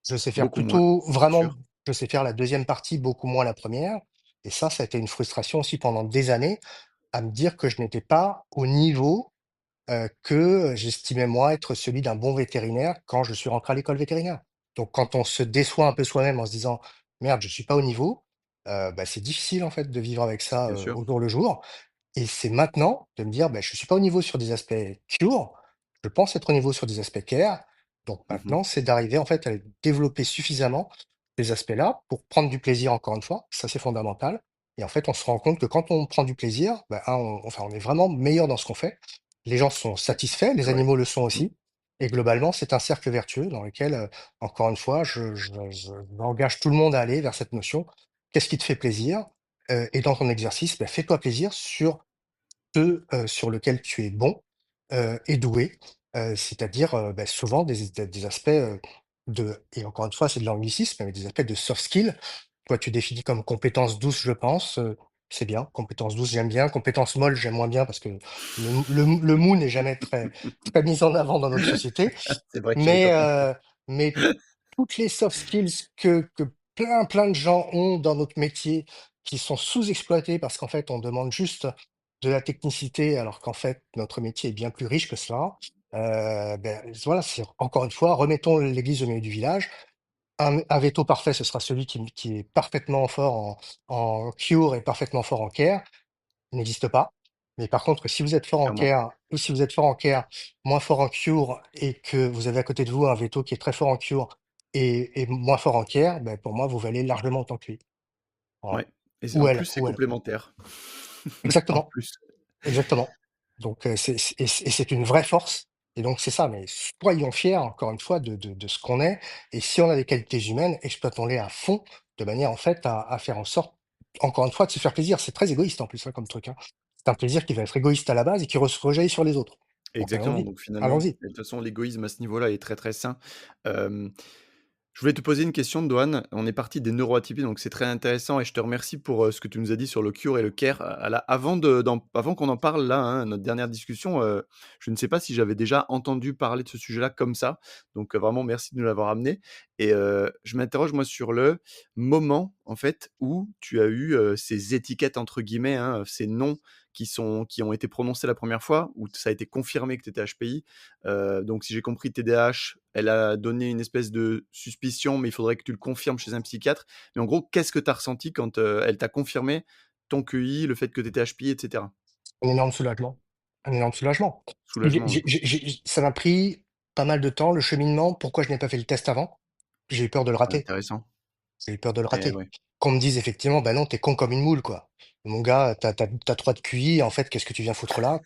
Speaker 2: Je sais faire
Speaker 1: Beaucoup moins,
Speaker 2: plutôt
Speaker 1: c'est
Speaker 2: vraiment,
Speaker 1: sûr.
Speaker 2: je sais faire la deuxième partie, beaucoup moins la première. Et ça a été une frustration aussi pendant des années à me dire que je n'étais pas au niveau que j'estimais moi être celui d'un bon vétérinaire quand je suis rentré à l'école vétérinaire. Donc quand on se déçoit un peu soi-même en se disant merde, je suis pas au niveau, bah, c'est difficile en fait de vivre avec ça
Speaker 1: Bien sûr.
Speaker 2: au jour le jour. Et c'est maintenant de me dire, bah, je ne suis pas au niveau sur des aspects cure, je pense être au niveau sur des aspects care. Donc
Speaker 1: Mhm.
Speaker 2: maintenant, c'est d'arriver en fait à développer suffisamment ces aspects-là pour prendre du plaisir encore une fois, ça c'est fondamental. Et en fait, on se rend compte que quand on prend du plaisir, bah, enfin, on est vraiment meilleur dans ce qu'on fait. Les gens sont satisfaits, les
Speaker 1: C'est vrai.
Speaker 2: animaux le sont
Speaker 1: Mm.
Speaker 2: aussi. Et globalement, c'est un cercle vertueux dans lequel, encore une fois, j'engage tout le monde à aller vers cette notion. Qu'est-ce qui te fait plaisir? Et dans ton exercice, bah, fais-toi plaisir sur lequel tu es bon, et doué, c'est-à-dire, bah, souvent des aspects, et encore une fois, c'est de l'anglicisme, mais des aspects de soft skills. Toi, tu définis comme compétences douces, je pense, c'est bien. Compétences douces, j'aime bien. Compétences molles, j'aime moins bien parce que le mou n'est jamais très mis en avant dans notre société.
Speaker 1: C'est vrai que j'avais
Speaker 2: Mais,
Speaker 1: pas pensé.
Speaker 2: toutes les soft skills que plein de gens ont dans notre métier, qui sont sous-exploités parce qu'en fait, on demande juste de la technicité, alors qu'en fait, notre métier est bien plus riche que cela. Voilà, c'est encore une fois, remettons l'église au milieu du village. Un veto parfait, ce sera celui qui est parfaitement fort en cure et parfaitement fort en care n'existe pas. Mais par contre, si vous êtes fort en
Speaker 1: Clairement.
Speaker 2: care ou si vous êtes fort en care, moins fort en cure et que vous avez à côté de vous un veto qui est très fort en cure et moins fort en care, ben, pour moi, vous valez largement autant que lui. Voilà.
Speaker 1: Ouais. Et
Speaker 2: ou
Speaker 1: en
Speaker 2: elle,
Speaker 1: plus, c'est
Speaker 2: ou elle.
Speaker 1: complémentaire. En
Speaker 2: Exactement,
Speaker 1: plus.
Speaker 2: exactement. Donc, et c'est une vraie force. Et donc, c'est ça. Mais soyons fiers, encore une fois, de ce qu'on est. Et si on a des qualités humaines, exploitons-les à fond, de manière, en fait, à faire en sorte, encore une fois, de se faire plaisir. C'est très égoïste, en plus, hein, comme truc, hein. C'est un plaisir qui va être égoïste à la base et qui rejaillit sur les autres. Donc,
Speaker 1: Exactement,
Speaker 2: allons-y.
Speaker 1: donc finalement,
Speaker 2: Allons-y.
Speaker 1: de toute façon, l'égoïsme à ce niveau-là est très, très sain. Hem, je voulais te poser une question, Dohan. On est parti des neuroatypies, donc c'est très intéressant et je te remercie pour, ce que tu nous as dit sur le cure et le care. Avant qu'on en parle là, hein, notre dernière discussion, je ne sais pas si j'avais déjà entendu parler de ce sujet-là comme ça, donc vraiment merci de nous l'avoir amené et je m'interroge moi sur le moment, en fait, où tu as eu, ces «étiquettes» entre guillemets, hein, ces noms qui ont été prononcés la première fois, où ça a été confirmé que tu étais HPI. Donc si j'ai compris, TDAH, elle a donné une espèce de suspicion, mais il faudrait que tu le confirmes chez un psychiatre. Mais en gros, qu'est-ce que tu as ressenti quand elle t'a confirmé ton QI, le fait que tu étais HPI, etc.
Speaker 2: Un énorme soulagement. Un énorme soulagement.
Speaker 1: Soulagement, du coup.
Speaker 2: Ça m'a pris pas mal de temps, le cheminement. Pourquoi je n'ai pas fait le test avant? J'ai eu peur de le rater.
Speaker 1: Intéressant.
Speaker 2: J'ai eu peur de le
Speaker 1: Et
Speaker 2: rater.
Speaker 1: ouais.
Speaker 2: Qu'on me dise effectivement: «Bah non, t'es con comme une moule, quoi. Mon gars, t'as 3 de QI, en fait, qu'est-ce que tu viens foutre là?»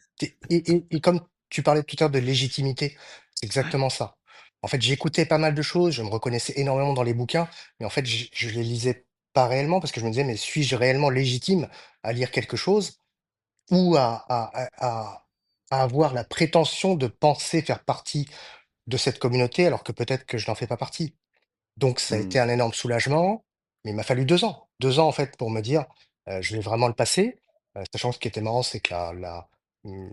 Speaker 2: Et comme tu parlais tout à l'heure de légitimité, c'est exactement ça. En fait, j'écoutais pas mal de choses, je me reconnaissais énormément dans les bouquins, mais en fait, je les lisais pas réellement parce que je me disais: «Mais suis-je réellement légitime à lire quelque chose ou à avoir la prétention de penser faire partie de cette communauté alors que peut-être que je n'en fais pas partie?» Donc ça a été
Speaker 1: Mmh.
Speaker 2: un énorme soulagement, mais il m'a fallu 2 ans. 2 ans en fait pour me dire, «Je vais vraiment le passer». Sachant que ce qui était marrant, c'est que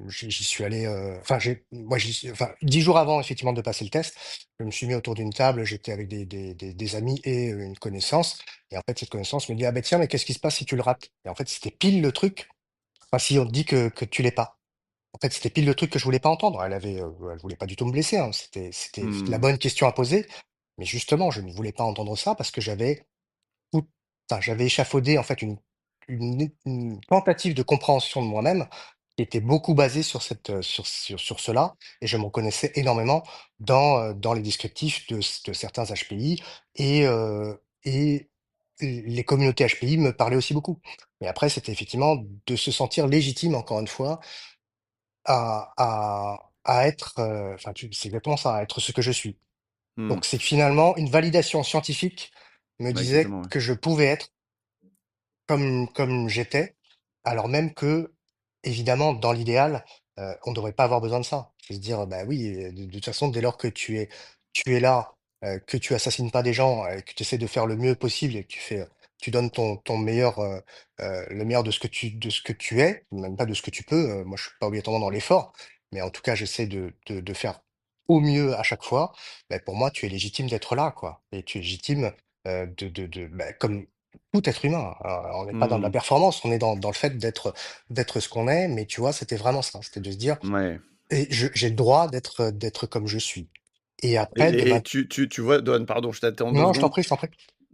Speaker 2: j'y suis allé, enfin j'y suis enfin 10 jours avant effectivement de passer le test, je me suis mis autour d'une table, j'étais avec des amis et une connaissance et en fait cette connaissance me dit: «Ah ben tiens, mais qu'est-ce qui se passe si tu le rates?» Et en fait, c'était pile le truc, enfin si on te dit que tu l'es pas. En fait, c'était pile le truc que je voulais pas entendre. Elle voulait pas du tout me blesser, hein. C'était la
Speaker 1: Mmh.
Speaker 2: bonne question à poser. Mais justement, je ne voulais pas entendre ça parce que tout j'avais échafaudé en fait une tentative de compréhension de moi-même qui était beaucoup basée sur sur cela et je me reconnaissais énormément dans les descriptifs de certains HPI et les communautés HPI me parlaient aussi beaucoup. Mais après, c'était effectivement de se sentir légitime, encore une fois, à être, enfin, tu c'est exactement ça, à être ce que je suis.
Speaker 1: Mmh.
Speaker 2: Donc c'est que finalement, une validation scientifique me
Speaker 1: Ouais,
Speaker 2: disait
Speaker 1: exactement, ouais.
Speaker 2: que je pouvais être comme j'étais, alors même que, évidemment, dans l'idéal, on ne devrait pas avoir besoin de ça. C'est se dire: «Bah, oui, de toute façon, dès lors que tu es là, que tu assassines pas des gens, que tu essaies de faire le mieux possible et que tu donnes ton meilleur, le meilleur de ce que tu es, même pas de ce que tu peux». Moi, je suis pas obligatoirement dans l'effort, mais en tout cas, j'essaie de faire au mieux à chaque fois. Bah, pour moi, tu es légitime d'être là, quoi et tu es légitime, bah, comme tout être humain, on n'est pas dans de la
Speaker 1: Mmh.
Speaker 2: performance, on est dans le fait d'être ce qu'on est, mais tu vois, c'était vraiment ça, c'était de se dire:
Speaker 1: Ouais.
Speaker 2: «Et j'ai le droit d'être comme je suis» et après de
Speaker 1: Et tu vois, Dohan, pardon, je t'interromps 2
Speaker 2: non, je t'en
Speaker 1: secondes.
Speaker 2: prie, je t'en prie.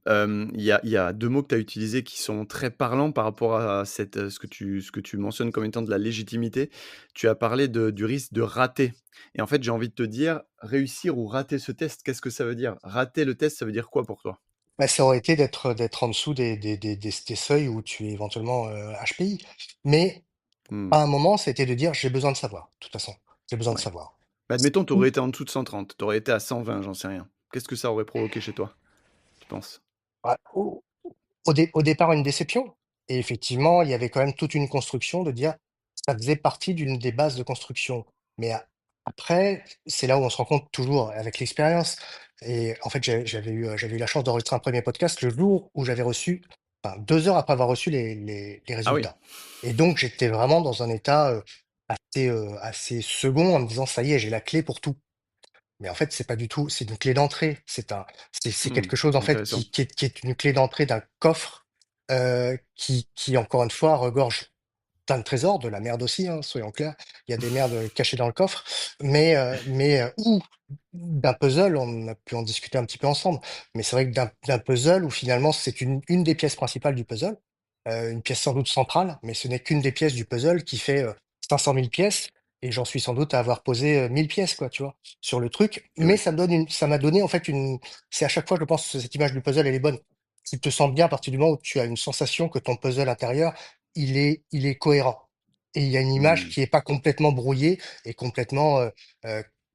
Speaker 1: Il y a 2 mots que tu as utilisés qui sont très parlants par rapport à ce que tu mentionnes comme étant de la légitimité. Tu as parlé du risque de rater et en fait, j'ai envie de te dire, réussir ou rater ce test, qu'est-ce que ça veut dire? Rater le test, ça veut dire quoi pour toi?
Speaker 2: Bah, ça aurait été d'être en dessous des seuils où tu es éventuellement, HPI. Mais
Speaker 1: Mmh,
Speaker 2: à un moment, c'était de dire: «J'ai besoin de savoir, de toute façon, j'ai besoin de
Speaker 1: ouais.
Speaker 2: savoir».
Speaker 1: Bah, admettons, tu aurais été en dessous de 130, tu aurais été à 120, j'en sais rien. Qu'est-ce que ça aurait provoqué chez toi, tu penses?
Speaker 2: Ouais, au départ, une déception et effectivement, il y avait quand même toute une construction de dire ça faisait partie d'une des bases de construction. Mais après, c'est là où on se rend compte toujours avec l'expérience et en fait, j'avais eu la chance d'enregistrer un premier podcast le jour où j'avais reçu enfin 2 heures après avoir reçu les
Speaker 1: Ah oui.
Speaker 2: résultats et donc j'étais vraiment dans un état, assez second en me disant: «Ça y est, j'ai la clé pour tout». Mais en fait, c'est pas du tout c'est une clé d'entrée. C'est
Speaker 1: Mmh,
Speaker 2: quelque chose en fait
Speaker 1: intéressant.
Speaker 2: qui est une clé d'entrée d'un coffre, qui encore une fois regorge plein de trésors, de la merde aussi, hein, soyons clairs. Il y a des merdes, cachées dans le coffre, ou d'un puzzle, on a pu en discuter un petit peu ensemble. Mais c'est vrai que d'un puzzle où finalement c'est une des pièces principales du puzzle, une pièce sans doute centrale, mais ce n'est qu'une des pièces du puzzle qui fait, 500 000 pièces et j'en suis sans doute à avoir posé, 1 pièces quoi, tu vois? Sur le truc.
Speaker 1: Et
Speaker 2: Mais
Speaker 1: ouais.
Speaker 2: ça m'a donné en fait une c'est à chaque fois je pense cette image du puzzle elle est bonne. tu te sens bien à partir du moment où tu as une sensation que ton puzzle intérieur, il est cohérent. Et il y a une image
Speaker 1: Mmh.
Speaker 2: qui est pas complètement brouillée et complètement, heu,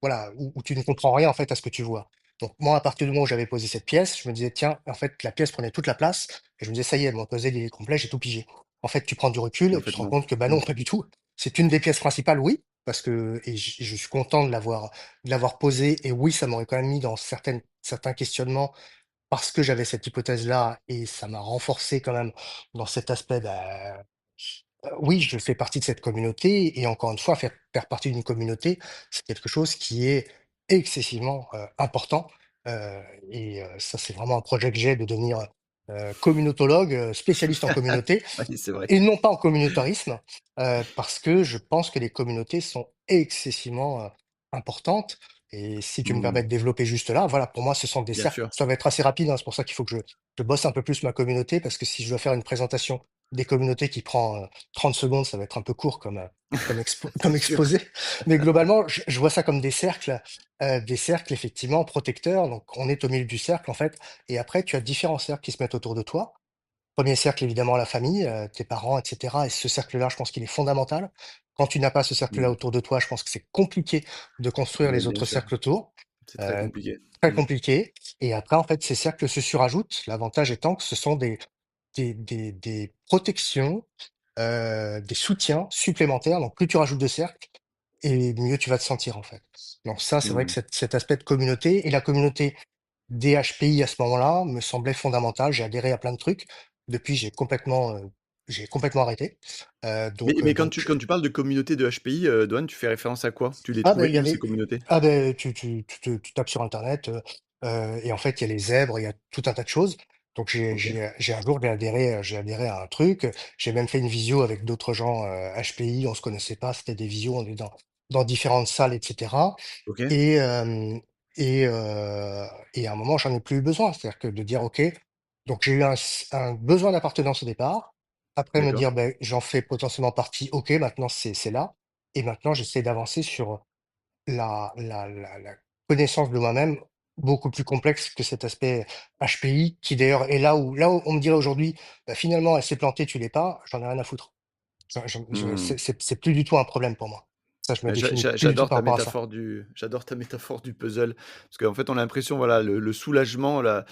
Speaker 2: voilà, où tu ne comprends rien, en fait, à ce que tu vois. Donc moi, à partir du moment où j'avais posé cette pièce, je me disais: «Tiens», en fait, la pièce prenait toute la place et je me disais: «Ça y est, mon puzzle, il est complet, j'ai tout pigé». En fait, tu prends du recul
Speaker 1: Et en
Speaker 2: et tu
Speaker 1: fait,
Speaker 2: te rends
Speaker 1: non.
Speaker 2: compte que, bah,
Speaker 1: Mmh.
Speaker 2: non, pas du tout. C'est une des pièces principales, oui, parce que et je suis content de l'avoir posée et oui, ça m'aurait quand même mis dans certains questionnements parce que j'avais cette hypothèse-là et ça m'a renforcé quand même dans cet aspect, bah, oui, je fais partie de cette communauté et encore une fois, faire partie d'une communauté, c'est quelque chose qui est excessivement, important, heu ça, c'est vraiment un projet que j'ai de devenir, communautologue, spécialiste en communauté.
Speaker 1: Oui, c'est vrai.
Speaker 2: Et non pas en communautarisme, parce que je pense que les communautés sont excessivement, importantes et si tu me permets
Speaker 1: Mmh.
Speaker 2: de développer juste là, voilà, pour moi, ce sont des
Speaker 1: Bien
Speaker 2: cercles.
Speaker 1: sûr.
Speaker 2: Ça va être assez rapide, hein, c'est pour ça qu'il faut que je bosse un peu plus ma communauté parce que si je dois faire une présentation des communautés qui prend, 30 secondes, ça va être un peu court
Speaker 1: C'est
Speaker 2: comme
Speaker 1: sûr.
Speaker 2: exposé. Mais globalement, je vois ça comme des cercles effectivement protecteurs, donc on est au milieu du cercle, en fait et après tu as différents cercles qui se mettent autour de toi. Premier cercle, évidemment, la famille, tes parents et cetera et ce cercle-là, je pense qu'il est fondamental. Quand tu n'as pas ce cercle-là
Speaker 1: Mmh.
Speaker 2: autour de toi, je pense que c'est compliqué de construire
Speaker 1: Ouais,
Speaker 2: les
Speaker 1: bien
Speaker 2: autres
Speaker 1: sûr.
Speaker 2: cercles autour,
Speaker 1: C'est très
Speaker 2: heu,
Speaker 1: compliqué.
Speaker 2: très
Speaker 1: Mmh.
Speaker 2: compliqué et après, en fait, ces cercles se surajoutent. L'avantage étant que ce sont des protections, des soutiens supplémentaires. Donc plus tu rajoutes de cercles et mieux tu vas te sentir, en fait. Donc ça, c'est vrai que
Speaker 1: Mmh.
Speaker 2: cet aspect de communauté et la communauté des HPI à ce moment-là me semblait fondamental. J'ai adhéré à plein de trucs. Depuis, j'ai complètement arrêté. Donc,
Speaker 1: Mais quand
Speaker 2: donc
Speaker 1: tu parles de communauté de HPI, Douane, tu fais référence à quoi? Tu les
Speaker 2: ah ben
Speaker 1: trouvais
Speaker 2: il y
Speaker 1: où ces
Speaker 2: avait
Speaker 1: communautés?
Speaker 2: ah ben tu tapes sur internet, et en fait, il y a les zèbres, il y a tout un tas de choses. Donc
Speaker 1: OK,
Speaker 2: j'ai un jour j'ai adhéré à un truc, j'ai même fait une visio avec d'autres gens, HPI, on se connaissait pas, c'était des visios, on est dans différentes salles et cetera.
Speaker 1: OK.
Speaker 2: Et hem et à un moment, j'en ai plus eu besoin. C'est-à-dire que de dire: «OK», donc j'ai eu un besoin d'appartenance au départ. Après me
Speaker 1: D'accord.
Speaker 2: dire: ben j'en fais potentiellement partie. OK, maintenant c'est là» et maintenant j'essaie d'avancer sur la connaissance de moi-même, beaucoup plus complexe que cet aspect HPI qui d'ailleurs est là où on me dirait aujourd'hui: «Bah, finalement, elle s'est plantée, tu l'es pas», j'en ai rien à foutre. Je
Speaker 1: Mmh.
Speaker 2: c'est plus du tout un problème pour moi. Ça, je me définis plus du tout
Speaker 1: J'adore
Speaker 2: par
Speaker 1: ta
Speaker 2: rapport à ça.
Speaker 1: métaphore j'adore ta métaphore du puzzle, parce qu'en fait, on a l'impression, voilà, le soulagement, la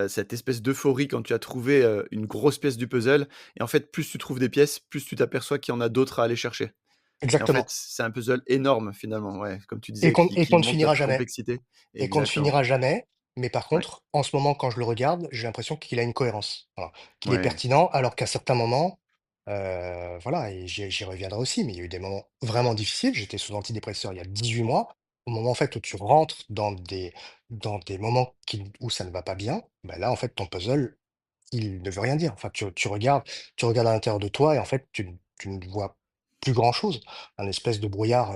Speaker 1: cette espèce d'euphorie quand tu as trouvé, une grosse pièce du puzzle et en fait, plus tu trouves des pièces, plus tu t'aperçois qu'il y en a d'autres à aller chercher et en fait,
Speaker 2: Exactement.
Speaker 1: c'est un puzzle énorme finalement, ouais, comme tu
Speaker 2: Et
Speaker 1: disais,
Speaker 2: qu'on et
Speaker 1: qui
Speaker 2: qu'on ne
Speaker 1: monte
Speaker 2: finira
Speaker 1: ta
Speaker 2: jamais
Speaker 1: complexité.
Speaker 2: et qu'on ne
Speaker 1: Exactement.
Speaker 2: finira jamais, mais par
Speaker 1: Ouais,
Speaker 2: contre, en ce moment, quand je le regarde, j'ai l'impression qu'il a une cohérence, voilà, qu'il est
Speaker 1: ouais.
Speaker 2: pertinent, alors qu'à certains moments, voilà et j'y reviendrai aussi, mais il y a eu des moments vraiment difficiles. J'étais sous antidépresseur il y a 18 mois. Au moment, en fait, où tu rentres dans des moments où ça ne va pas bien, bah, là, en fait, ton puzzle, il ne veut rien dire. Enfin, tu regardes à l'intérieur de toi et en fait, tu ne vois plus grand-chose. Un espèce de brouillard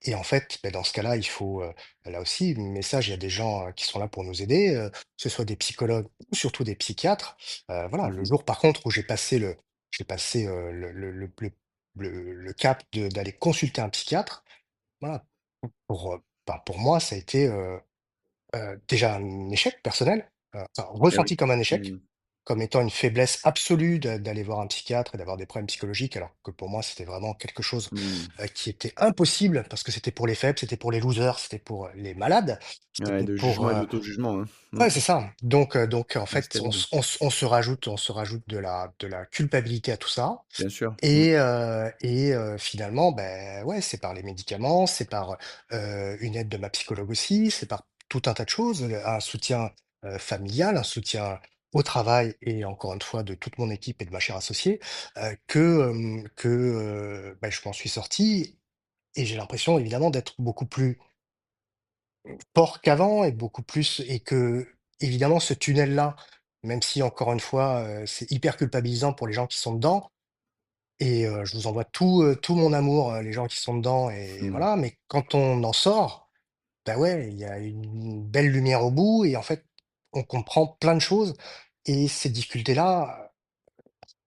Speaker 2: et en fait, beh, dans ce cas-là, il faut, là aussi, message, il y a des gens, qui sont là pour nous aider, que ce soit des psychologues ou surtout des psychiatres. Voilà, le
Speaker 1: Mmh.
Speaker 2: jour par contre où j'ai passé, le cap d'aller consulter un psychiatre, voilà, pour moi, ça a été, déjà un échec personnel, enfin
Speaker 1: Eh oui.
Speaker 2: ressenti comme un échec,
Speaker 1: Mmh.
Speaker 2: comme étant une faiblesse absolue d'aller voir un psychiatre et d'avoir des problèmes psychologiques, alors que pour moi, c'était vraiment quelque chose,
Speaker 1: Mmh.
Speaker 2: qui était impossible parce que c'était pour les faibles, c'était pour les losers, c'était pour, les malades,
Speaker 1: Ouais,
Speaker 2: c'était
Speaker 1: de
Speaker 2: pour,
Speaker 1: jugement et d'auto-jugement, hein. Mmh.
Speaker 2: ouais, c'est ça. Donc en
Speaker 1: Ouais, c'est
Speaker 2: fait,
Speaker 1: terrible.
Speaker 2: on se rajoute de la culpabilité à tout ça
Speaker 1: Bien sûr. Mmh.
Speaker 2: et finalement, ben ouais, c'est par les médicaments, c'est par, une aide de ma psychologue aussi, c'est par tout un tas de choses, un soutien, familial, un soutien au travail et encore une fois de toute mon équipe et de ma chère associée, bah, je m'en suis sorti et j'ai l'impression évidemment d'être beaucoup plus fort qu'avant et beaucoup plus et que évidemment ce tunnel-là, même si encore une fois, c'est hyper culpabilisant pour les gens qui sont dedans, et je vous envoie tout mon amour, les gens qui sont dedans et
Speaker 1: Mmh.
Speaker 2: voilà, mais quand on en sort, bah, ouais, il y a une belle lumière au bout et en fait, on comprend plein de choses et ces difficultés-là,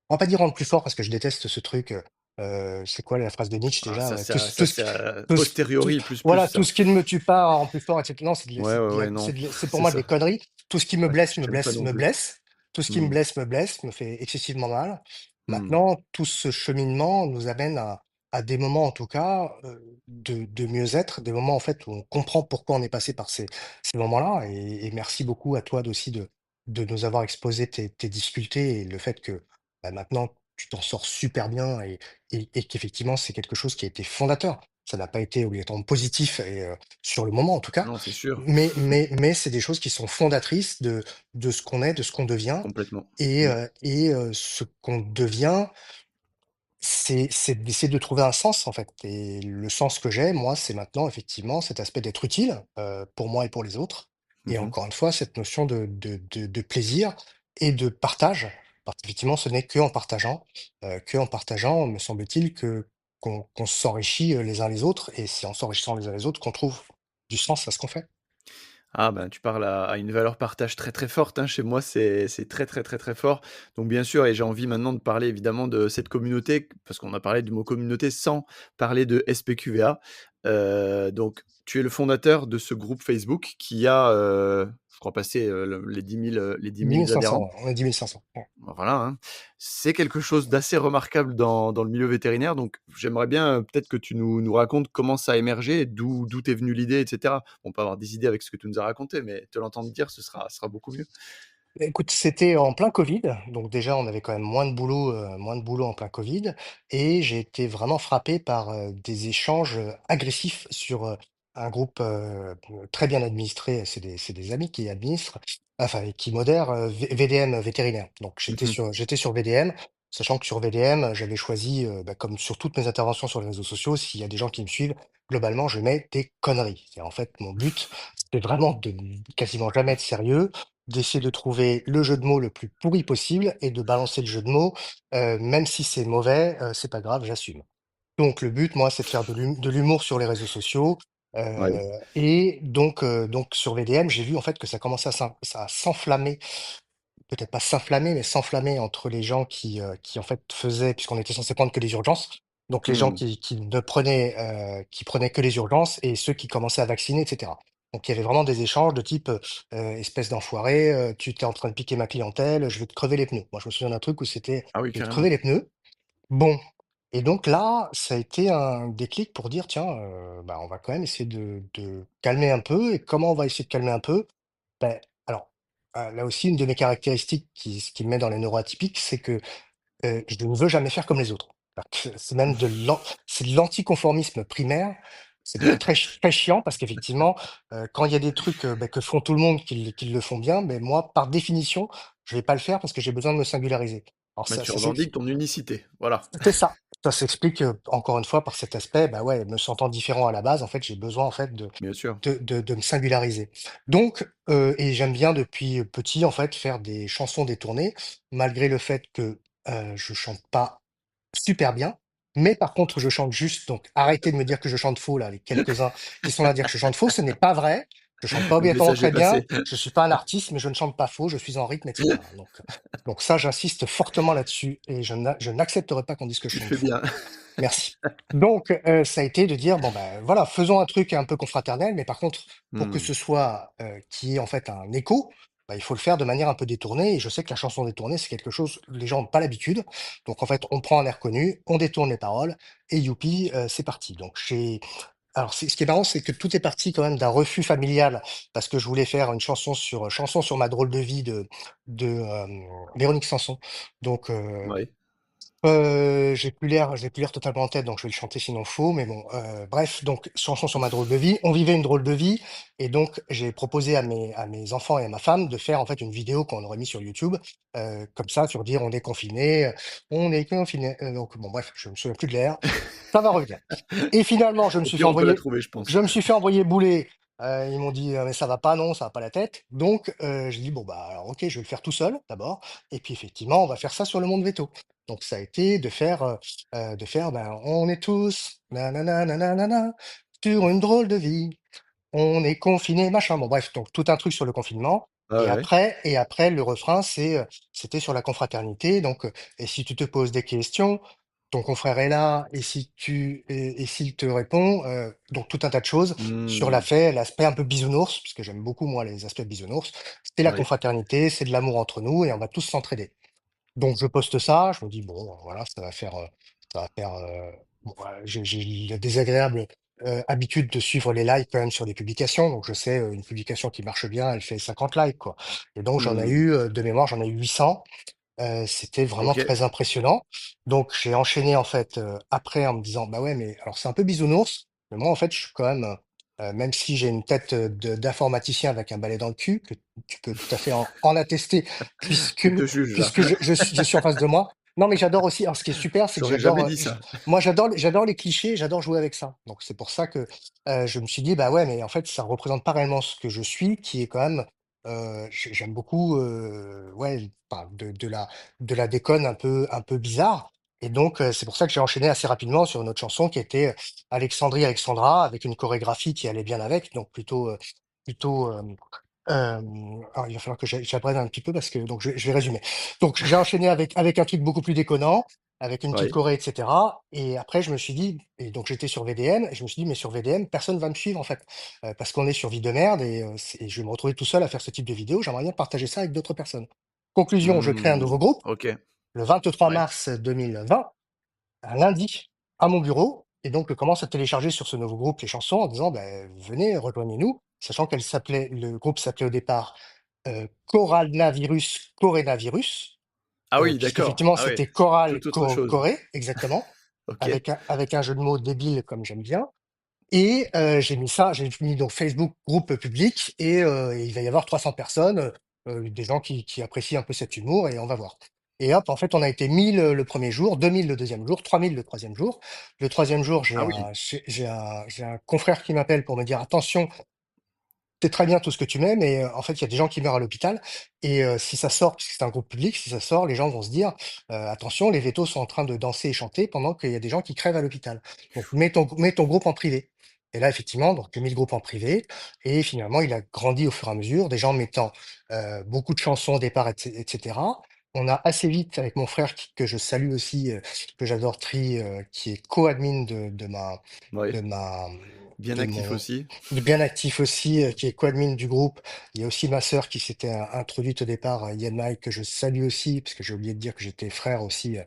Speaker 2: on va pas dire rendre plus fort parce que je déteste ce truc, c'est quoi la phrase de Nietzsche
Speaker 1: Ah
Speaker 2: déjà?
Speaker 1: ça
Speaker 2: Ouais,
Speaker 1: c'est
Speaker 2: tout ce
Speaker 1: c'est
Speaker 2: qui
Speaker 1: a
Speaker 2: tout ce tout
Speaker 1: posteriori plus
Speaker 2: voilà, tout
Speaker 1: ça.
Speaker 2: ce qui ne me tue pas rend plus fort et cetera. Non, c'est de la
Speaker 1: Ouais,
Speaker 2: c'est
Speaker 1: ouais,
Speaker 2: de la
Speaker 1: ouais, non,
Speaker 2: c'est de la c'est pour
Speaker 1: c'est
Speaker 2: moi des
Speaker 1: ça.
Speaker 2: conneries. Tout ce qui me
Speaker 1: Ouais,
Speaker 2: blesse, me
Speaker 1: j'aime pas
Speaker 2: blesse,
Speaker 1: non
Speaker 2: me
Speaker 1: plus.
Speaker 2: blesse tout ce qui
Speaker 1: Mmh.
Speaker 2: me blesse, me fait excessivement mal.
Speaker 1: Mmh.
Speaker 2: Maintenant, tout ce cheminement nous amène à des moments, en tout cas, de mieux-être, des moments, en fait, où on comprend pourquoi on est passé par ces moments-là. Et merci beaucoup à toi aussi de nous avoir exposé tes difficultés et le fait que bah, maintenant, tu t'en sors super bien et qu'effectivement, c'est quelque chose qui a été fondateur. Ça n'a pas été obligatoirement positif et, sur le moment, en tout cas,
Speaker 1: Non, c'est sûr,
Speaker 2: mais c'est des choses qui sont fondatrices de ce qu'on est, de ce qu'on devient
Speaker 1: complètement.
Speaker 2: et
Speaker 1: Mmh.
Speaker 2: ce qu'on devient, c'est d'essayer de trouver un sens, en fait. Et le sens que j'ai, moi, c'est maintenant effectivement cet aspect d'être utile, pour moi et pour les autres. Et
Speaker 1: Mmh.
Speaker 2: encore une fois, cette notion de plaisir et de partage, parce qu'effectivement, ce n'est qu'en partageant, me semble-t-il, qu'on s'enrichit, les uns les autres et c'est en s'enrichissant les uns les autres qu'on trouve du sens à ce qu'on fait.
Speaker 1: Ah ben, tu parles à une valeur partage très, très forte, hein. Chez moi, c'est très, très, très, très fort. Donc bien sûr et j'ai envie maintenant de parler évidemment de cette communauté, parce qu'on a parlé du mot communauté sans parler de SPQVA. Donc tu es le fondateur de ce groupe Facebook qui a, je crois passer, le les 10 000
Speaker 2: 1500,
Speaker 1: adhérents.
Speaker 2: ouais, on est 10 500. Ouais.
Speaker 1: Voilà, hein. C'est quelque chose d'assez remarquable dans le milieu vétérinaire, donc j'aimerais bien, peut-être que tu nous racontes comment ça a émergé et d'où t'est venue l'idée et cetera. On peut avoir des idées avec ce que tu nous as raconté, mais te l'entendre dire, ce sera beaucoup mieux.
Speaker 2: Écoute, c'était en plein Covid, donc déjà on avait quand même moins de boulot en plein Covid, et j'ai été vraiment frappé par des échanges agressifs sur un groupe très bien administré. C'est des amis qui administrent, enfin et qui modèrent VDM vétérinaire. Donc
Speaker 1: Mmh mh.
Speaker 2: j'étais sur VDM, sachant que sur VDM j'avais choisi, bah, comme sur toutes mes interventions sur les réseaux sociaux, s'il y a des gens qui me suivent, globalement je mets des conneries. En fait mon but, c'est vraiment de quasiment jamais être sérieux, d'essayer de trouver le jeu de mots le plus pourri possible et de balancer le jeu de mots, même si c'est mauvais, c'est pas grave, j'assume. Donc le but, moi, c'est de faire de l'humour sur les réseaux sociaux,
Speaker 1: Ouais.
Speaker 2: et donc sur VDM, j'ai vu en fait que ça commençait à s'enflammer, peut-être pas s'inflammer, mais s'enflammer entre les gens qui en fait faisaient puisqu'on était censé prendre que les urgences, donc les gens
Speaker 1: Mmh.
Speaker 2: qui prenaient que les urgences et ceux qui commençaient à vacciner et cetera. Donc il y avait vraiment des échanges de type, «Espèce d'enfoiré, tu t'es en train de piquer ma clientèle, je vais te crever les pneus». Moi, je me souviens d'un truc où c'était:
Speaker 1: Ah oui,
Speaker 2: «Je vais te crever
Speaker 1: carrément.
Speaker 2: les pneus». Bon, et donc là, ça a été un déclic pour dire: «Tiens, bah, on va quand même essayer de calmer un peu». Et comment on va essayer de calmer un peu? Beh, alors, là aussi, une de mes caractéristiques ce qui me met dans les neuroatypiques, c'est que, je ne veux jamais faire comme les autres. C'est-à-dire que c'est de l'anticonformisme primaire. C'est très chiant parce qu'effectivement, quand il y a des trucs, bah, que font tout le monde, qu'ils le font bien, mais moi, par définition, je vais pas le faire parce que j'ai besoin de me singulariser. Alors
Speaker 1: Bah,
Speaker 2: ça
Speaker 1: tu
Speaker 2: ça
Speaker 1: revendiques ton unicité, voilà,
Speaker 2: c'est ça. Ça s'explique, encore une fois par cet aspect, bah, ouais, me sentant différent à la base, en fait, j'ai besoin, en fait,
Speaker 1: bien sûr.
Speaker 2: de me singulariser. Donc et j'aime bien depuis petit, en fait, faire des chansons détournées, malgré le fait que, je chante pas super bien, mais par contre, je chante juste. Donc arrêtez de me dire que je chante faux, là, les quelques-uns qui sont là à dire que je chante faux, ce n'est pas vrai. Je chante pas
Speaker 1: Le
Speaker 2: obligatoirement
Speaker 1: message est
Speaker 2: très bien,
Speaker 1: passé.
Speaker 2: je suis pas un artiste, mais je ne chante pas faux, je suis en rythme et cetera. Donc ça, j'insiste fortement là-dessus et je n'accepterai pas qu'on dise que je
Speaker 1: Tu
Speaker 2: chante
Speaker 1: fais
Speaker 2: faux.
Speaker 1: bien.
Speaker 2: Merci. Donc, ça a été de dire: «Bon, ben, voilà, faisons un truc un peu confraternel, mais par contre, pour que
Speaker 1: Mmh.
Speaker 2: ce soit, qu'il y ait en fait un écho, bah, il faut le faire de manière un peu détournée». Et je sais que la chanson détournée, c'est quelque chose les gens ont pas l'habitude. Donc en fait, on prend un air connu, on détourne les paroles et youpi, c'est parti. Donc j'ai alors c'est ce qui est marrant, c'est que tout est parti quand même d'un refus familial parce que je voulais faire une chanson sur ma drôle de vie de Véronique Sanson. Donc
Speaker 1: Ouais.
Speaker 2: j'ai plus l'air totalement en tête, donc je vais le chanter sinon faux, mais bon, bref, donc chanson sur ma drôle de vie. On vivait une drôle de vie et donc j'ai proposé à mes enfants et à ma femme de faire en fait une vidéo qu'on aurait mis sur YouTube, comme ça, sur dire: on est confinés», donc bon bref, je me souviens plus de l'air. Ça va revenir. Et finalement,
Speaker 1: Au pire, on peut la trouver, je pense.
Speaker 2: je me suis fait envoyer bouler. Ils m'ont dit: «Mais ça va pas, non, ça va pas la tête». Donc j'ai dit: «Bon, bah, alors OK, je vais le faire tout seul d'abord et puis effectivement, on va faire ça sur le monde véto». Donc ça a été de faire, ben: «On est tous na na na na na na na, sur une drôle de vie, on est confinés, machin». Bon bref, donc tout un truc sur le confinement.
Speaker 1: Ah ouais, ouais.
Speaker 2: Et après le refrain, c'était sur la confraternité. Donc: «Et si tu te poses des questions, ton confrère est là et si et s'il te répond, donc tout un tas de choses sur
Speaker 1: Hmm,
Speaker 2: l'aspect un peu bisounours, parce que j'aime beaucoup moi les aspects bisounours. C'est la
Speaker 1: ouais.
Speaker 2: confraternité, c'est de l'amour entre nous et on va tous s'entraider. Donc je poste ça, je me dis: «Bon, voilà, ça va faire, bon, j'ai la désagréable, habitude de suivre les likes quand même sur les publications». Donc je sais, une publication qui marche bien, elle fait 50 likes, quoi. Et donc j'en ai
Speaker 1: Hmm,
Speaker 2: eu, de mémoire, j'en ai eu 800. C'était vraiment
Speaker 1: ok.
Speaker 2: très impressionnant. Donc j'ai enchaîné en fait, après en me disant: «Bah ouais, mais alors c'est un peu bisounours, mais moi en fait je suis quand même, même si j'ai une tête, de d'informaticien avec un balai dans le cul, que tu peux tout à fait en attester puisque
Speaker 1: Tu te juges là.
Speaker 2: je suis en face de moi». Non, mais j'adore aussi, alors ce qui est super, c'est que
Speaker 1: J'aurais jamais
Speaker 2: j'adore,
Speaker 1: dit ça.
Speaker 2: moi j'adore les clichés, j'adore jouer avec ça. Donc c'est pour ça que, je me suis dit: «Bah ouais, mais en fait ça représente pas réellement ce que je suis», qui est quand même, j'aime beaucoup, ouais, enfin de la déconne un peu bizarre. Et donc, c'est pour ça que j'ai enchaîné assez rapidement sur une autre chanson qui était, Alexandrie Alexandra, avec une chorégraphie qui allait bien avec, donc plutôt, alors il va falloir que j'apprenne un petit peu parce que donc je vais résumer. Donc j'ai enchaîné avec un truc beaucoup plus déconnant, avec une petite
Speaker 1: Ouais.
Speaker 2: choré et cetera, et après je me suis dit, et donc j'étais sur VDM et je me suis dit: «Mais sur VDM, personne va me suivre en fait, parce qu'on est sur Vie de merde et je vais me retrouver tout seul à faire ce type de vidéo, j'aimerais bien partager ça avec d'autres personnes». Conclusion, je crée un nouveau
Speaker 1: Hmm,
Speaker 2: groupe
Speaker 1: ok.
Speaker 2: le 23
Speaker 1: Ouais.
Speaker 2: mars 2020, un lundi, à mon bureau, et donc je commence à télécharger sur ce nouveau groupe les chansons en disant: «Beh, venez, rejoignez-nous», sachant le groupe s'appelait au départ, Coranavirus Corénavirus,
Speaker 1: Ah oui, d'accord.
Speaker 2: puisqu'effectivement
Speaker 1: Ah oui.
Speaker 2: c'était choral
Speaker 1: Toute autre chose.
Speaker 2: Corée, exactement,
Speaker 1: Ok.
Speaker 2: avec un jeu de mots débile comme j'aime bien. Et j'ai mis donc Facebook groupe public, et il va y avoir 300 personnes, des gens qui apprécient un peu cet humour, et on va voir. Et hop, en fait, on a été 1000, le 1er jour, 2000 le deuxième jour, 3000 le troisième jour. Le troisième jour,
Speaker 1: Ah oui.
Speaker 2: j'ai un confrère qui m'appelle pour me dire: «Attention, c'est très bien tout ce que tu mets, mais en fait, il y a des gens qui meurent à l'hôpital et si ça sort, puisque c'est un groupe public, si ça sort, les gens vont se dire: «Attention, les vétos sont en train de danser et chanter pendant qu'il y a des gens qui crèvent à l'hôpital. Donc mets ton groupe en privé». Et là, effectivement, donc j'ai mis le groupe en privé et finalement, il a grandi au fur et à mesure, des gens mettant, beaucoup de chansons au départ et cetera. On a assez vite, avec mon frère que je salue aussi, que j'adore, qui est co-admin
Speaker 1: Ouais.
Speaker 2: de ma,
Speaker 1: Bien
Speaker 2: de
Speaker 1: actif
Speaker 2: mon
Speaker 1: aussi.
Speaker 2: il est bien actif aussi, qui est co-admin du groupe. Il y a aussi ma sœur qui s'était introduite au départ, Yanmai, que je salue aussi, parce que j'ai oublié de dire que j'étais frère aussi,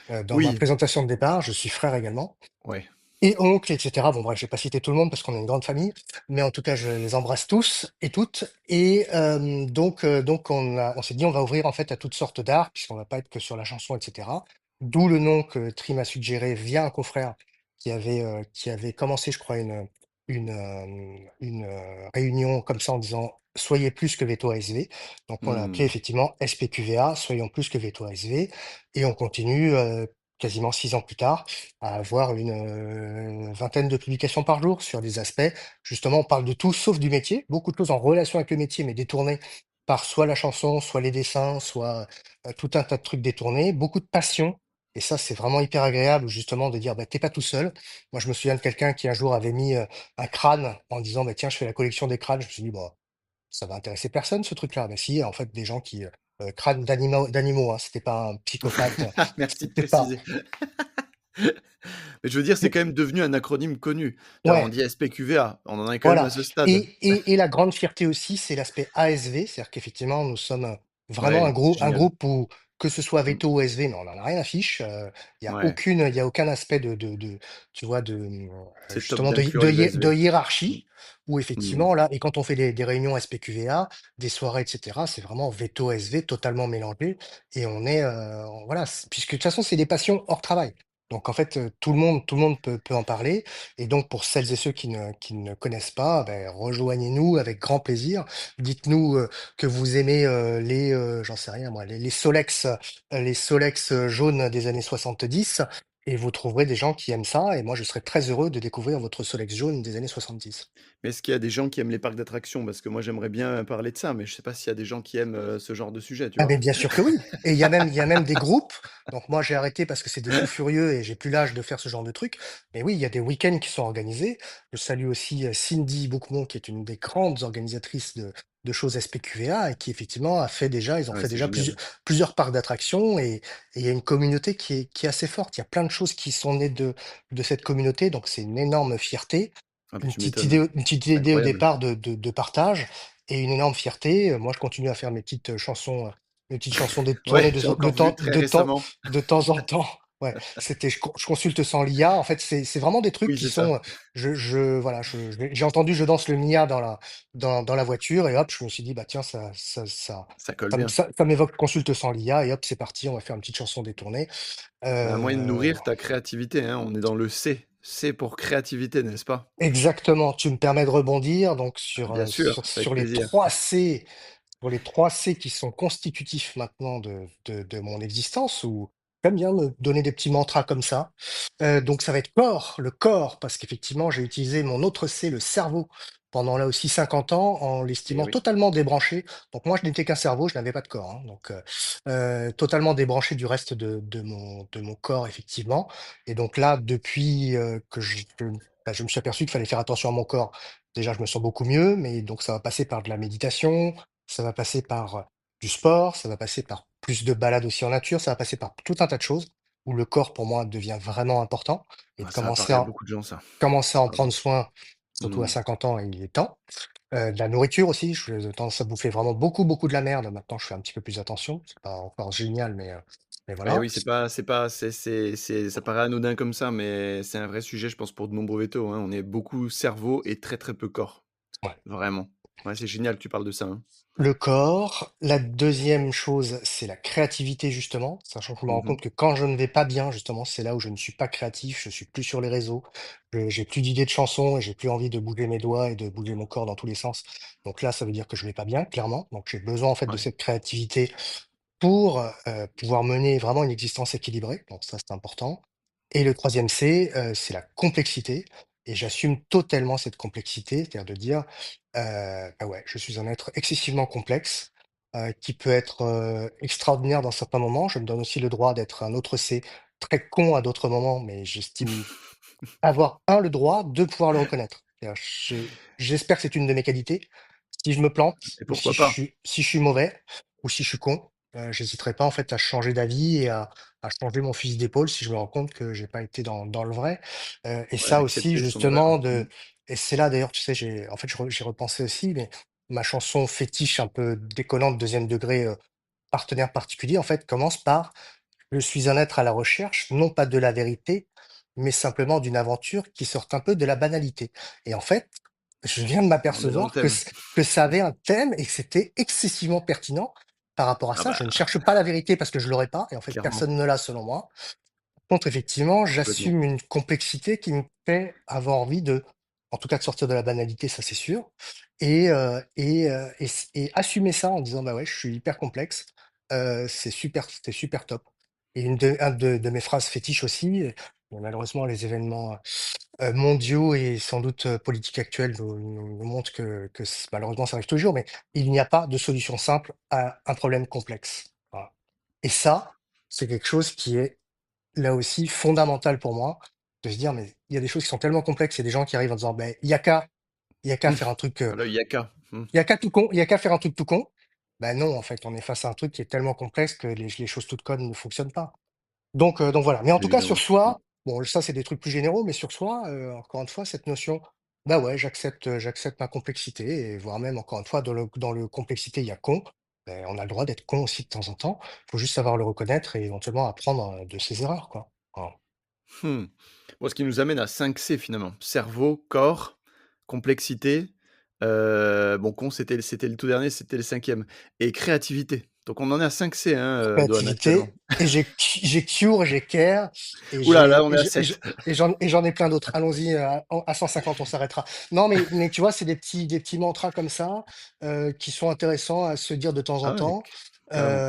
Speaker 2: dans ma
Speaker 1: Oui.
Speaker 2: présentation de départ. Je suis frère également.
Speaker 1: Ouais.
Speaker 2: Et oncle, et cetera. Bon bref, je vais pas citer tout le monde parce qu'on est une grande famille, mais en tout cas, je les embrasse tous et toutes. Et donc on s'est dit: «On va ouvrir en fait à toutes sortes d'arts, puisqu'on va pas être que sur la chanson et cetera». D'où le nom que Tri m'a suggéré via un confrère qui avait commencé, je crois, une réunion comme ça en disant: «Soyez plus que Veto ASV». Donc on l'a appelé
Speaker 1: Hmm,
Speaker 2: effectivement SPQVA, Soyons plus que Veto ASV, et on continue, quasiment 6 ans plus tard à avoir une, vingtaine de publications par jour sur des aspects. Justement, on parle de tout sauf du métier. Beaucoup de choses en relation avec le métier, mais détournées par soit la chanson, soit les dessins, soit, tout un tas de trucs détournés. Beaucoup de passion, et ça, c'est vraiment hyper agréable justement de dire: «Bah, tu pas tout seul». Moi, je me souviens de quelqu'un qui un jour avait mis, un crâne en disant: «Bah, tiens, je fais la collection des crânes». Je me suis dit: «Bah, ça va intéresser personne ce truc-là». Mais si, en fait, des gens qui, crânes d'animaux, hein, c'était pas un psychopathe,
Speaker 1: merci de
Speaker 2: c'était pas
Speaker 1: préciser. Mais je veux dire, c'est quand même devenu un acronyme connu. On
Speaker 2: ouais.
Speaker 1: dit SPQVA, on en est quand même à
Speaker 2: Voilà.
Speaker 1: ce stade.
Speaker 2: Et la grande fierté aussi, c'est l'aspect ASV, c'est-à-dire qu'effectivement, nous sommes, vraiment un
Speaker 1: Ouais, c'est
Speaker 2: gros un
Speaker 1: génial.
Speaker 2: groupe où, que ce soit
Speaker 1: Mm,
Speaker 2: veto ou SV, mais on en a rien à fiche,
Speaker 1: ouais,
Speaker 2: il y a aucun aspect de tu vois,
Speaker 1: c'est top
Speaker 2: justement
Speaker 1: d'inclure les
Speaker 2: de
Speaker 1: ASV. Mm,
Speaker 2: hiérarchie, où
Speaker 1: mm.
Speaker 2: effectivement là, et quand on fait des réunions SPQVA, des soirées et cetera, c'est vraiment veto SV totalement mélangé, et on est, voilà, puisque de toute façon, c'est des passions hors travail. Donc en fait, tout le monde peut en parler, et donc, pour celles et ceux qui ne connaissent pas, beh, rejoignez-nous avec grand plaisir. Dites-nous, que vous aimez, j'en sais rien moi, les Solex jaunes des années 70, et vous trouverez des gens qui aiment ça, et moi je serais très heureux de découvrir votre Solex jaune des années 70.
Speaker 1: Mais est-ce qu'il y a des gens qui aiment les parcs d'attractions? Parce que moi, j'aimerais bien parler de ça, mais je sais pas s'il y a des gens qui aiment ce genre de sujet, tu
Speaker 2: Ah
Speaker 1: vois?
Speaker 2: mais bien sûr que oui, et il y a même des groupes. Donc moi j'ai arrêté parce que c'est des fous furieux et j'ai plus l'âge de faire ce genre de truc. Mais oui, il y a des week-ends qui sont organisés. Je salue aussi, Cindy Bouquemont, qui est une des grandes organisatrices de choses SPQVA et qui effectivement a fait déjà ils ont
Speaker 1: Ah ouais,
Speaker 2: fait
Speaker 1: c'est
Speaker 2: déjà
Speaker 1: génial.
Speaker 2: plusieurs parcs d'attractions et il y a une communauté qui est assez forte. Il y a plein de choses qui sont nées de cette communauté, donc c'est une énorme fierté.
Speaker 1: Ah bah, tu m'étonnes.
Speaker 2: Une petite
Speaker 1: C'est
Speaker 2: idée au
Speaker 1: incroyable.
Speaker 2: départ de partage et une énorme fierté. Moi, je continue à faire mes petites chansons
Speaker 1: Ouais,
Speaker 2: détournées
Speaker 1: j'ai encore vu très récemment.
Speaker 2: de temps en temps. Ouais, je consulte sans l'IA. En fait, c'est vraiment des trucs
Speaker 1: Oui,
Speaker 2: qui
Speaker 1: c'est ça.
Speaker 2: sont, voilà, j'ai entendu «Je danse le Mia» dans la voiture et hop, je me suis dit: «Bah, tiens,
Speaker 1: Ça colle bien.
Speaker 2: ça m'évoque consulte sans l'IA» et hop, c'est parti, on va faire une petite chanson détournée.
Speaker 1: Bah, un moyen de
Speaker 2: Heu,
Speaker 1: nourrir ta créativité, hein. On est dans le C. C pour créativité, n'est-ce pas?
Speaker 2: exactement, tu me permets de rebondir donc
Speaker 1: Ah bien sûr, c'est avec
Speaker 2: sur les
Speaker 1: plaisir.
Speaker 2: 3 C. Pour les 3 C qui sont constitutifs maintenant de mon existence ou j'aime bien me donner des petits mantras comme ça. Donc ça va être corps, le corps, parce qu'effectivement, j'ai utilisé mon autre C, le cerveau, pendant là aussi 50 ans en
Speaker 1: Eh
Speaker 2: l'estimant
Speaker 1: oui.
Speaker 2: totalement débranché. Donc moi, je n'étais qu'un cerveau, je n'avais pas de corps, hein, donc totalement débranché du reste de mon corps effectivement et donc là, depuis, que je me suis aperçu qu'il fallait faire attention à mon corps. Déjà, je me sens beaucoup mieux, mais donc ça va passer par de la méditation, ça va passer par, du sport, ça va passer par plus de balades aussi en nature, ça va passer par tout un tas de choses où le corps pour moi devient vraiment important et de
Speaker 1: Ah, ça va parler à beaucoup de gens ça.
Speaker 2: commencer à en
Speaker 1: Ah ouais.
Speaker 2: prendre soin, surtout à
Speaker 1: Mmh.
Speaker 2: 50 ans, il est temps. De la nourriture aussi, j'ai tendance à bouffer vraiment beaucoup, beaucoup de la merde. Maintenant, je fais un petit peu plus attention. C'est pas encore génial, mais
Speaker 1: Eh
Speaker 2: voilà.
Speaker 1: oui, c'est ça paraît anodin comme ça, mais c'est un vrai sujet, je pense, pour de nombreux vétos, hein. On est beaucoup cerveau et très, très peu corps.
Speaker 2: Ouais.
Speaker 1: Vraiment. Ouais, c'est génial que tu parles de ça, hein.
Speaker 2: Le corps. La deuxième chose, c'est la créativité justement, sachant que je me rends
Speaker 1: Mmh.
Speaker 2: compte que quand je ne vais pas bien, justement, c'est là où je ne suis pas créatif, je suis plus sur les réseaux, j'ai plus d'idées de chansons et j'ai plus envie de bouger mes doigts et de bouger mon corps dans tous les sens. Donc là, ça veut dire que je vais pas bien, clairement. Donc j'ai besoin en fait de
Speaker 1: Ouais.
Speaker 2: cette créativité pour, pouvoir mener vraiment une existence équilibrée, donc ça, c'est important et le troisième C, c'est la complexité et j'assume totalement cette complexité, c'est-à-dire de dire, bah, ouais, je suis un être excessivement complexe, qui peut être, extraordinaire dans certains moments. Je me donne aussi le droit d'être un autre C, très con à d'autres moments, mais j'estime avoir, un le droit, 2 pouvoir le reconnaître. C'est-à-dire j'espère que c'est une de mes qualités. Si je me plante
Speaker 1: Et
Speaker 2: ou
Speaker 1: pourquoi pas?
Speaker 2: si je suis mauvais ou si je suis con, j'hésiterai pas en fait à changer d'avis et à changer mon fusil d'épaule si je me rends compte que j'ai pas été dans le vrai. Et
Speaker 1: Ouais,
Speaker 2: ça aussi
Speaker 1: d'accepter son erreur.
Speaker 2: justement
Speaker 1: Mmh.
Speaker 2: et c'est là d'ailleurs, tu sais, j'ai en fait, j'y repensé aussi, mais ma chanson fétiche un peu déconnante, deuxième degré, Partenaire particulier, en fait, commence par: «Je suis un être à la recherche, non pas de la vérité, mais simplement d'une aventure qui sorte un peu de la banalité» et en fait, je viens de
Speaker 1: On est dans le
Speaker 2: m'apercevoir
Speaker 1: thème.
Speaker 2: que ça avait un thème et que c'était excessivement pertinent par rapport à
Speaker 1: Ah
Speaker 2: ça.
Speaker 1: bah,
Speaker 2: Je ne cherche pas la vérité parce que je l'aurai pas et en fait,
Speaker 1: clairement,
Speaker 2: personne ne l'a selon moi. Contre, effectivement,
Speaker 1: complètement.
Speaker 2: j'assume une complexité qui me fait avoir envie en tout cas, de sortir de la banalité, ça c'est sûr et assumer ça en disant: «Bah, ouais, je suis hyper complexe, c'est super top» et un de mes phrases fétiches aussi, malheureusement les événements, mondiaux et sans doute, politiques actuels nous montrent que malheureusement ça arrive toujours, mais il n'y a pas de solution simple à un problème complexe. Voilà et ça, c'est quelque chose qui est là aussi, fondamental pour moi, de se dire: «Mais il y a des choses qui sont tellement complexes». Il y a des gens qui arrivent en disant: «Beh, il y a qu'à faire un truc,
Speaker 1: Le yaka. Mmh.
Speaker 2: il y a qu'à tout con il y a qu'à faire un truc tout con». Ben non, en fait, on est face à un truc qui est tellement complexe que les choses toutes connes ne fonctionnent pas. Donc voilà. Mais en tout cas, sur
Speaker 1: Évidemment. Mmh.
Speaker 2: soi, bon, ça, c'est des trucs plus généraux, mais sur soi, encore une fois, cette notion, bah, ouais, j'accepte ma complexité et voire même, encore une fois, dans le complexité, il y a con. Beh, on a le droit d'être con aussi de temps en temps. Il faut juste savoir le reconnaître et éventuellement apprendre, de ses erreurs, quoi. Voilà.
Speaker 1: Mmh. Bon, ce qui nous amène à 5 C finalement. Cerveau, corps, complexité, bon con c'était le tout dernier, c'était le cinquième et créativité. Donc on en est à 5 C, hein, Antoine actuellement.
Speaker 2: Créativité et j'ai cure, j'ai care et
Speaker 1: Ouh là là, on est à 7.
Speaker 2: j'en ai plein d'autres. Allons-y, à 150, on s'arrêtera. Non, mais tu vois, c'est des petits mantras comme ça, qui sont intéressants à se dire de temps en
Speaker 1: Ah ouais,
Speaker 2: temps,
Speaker 1: carrément.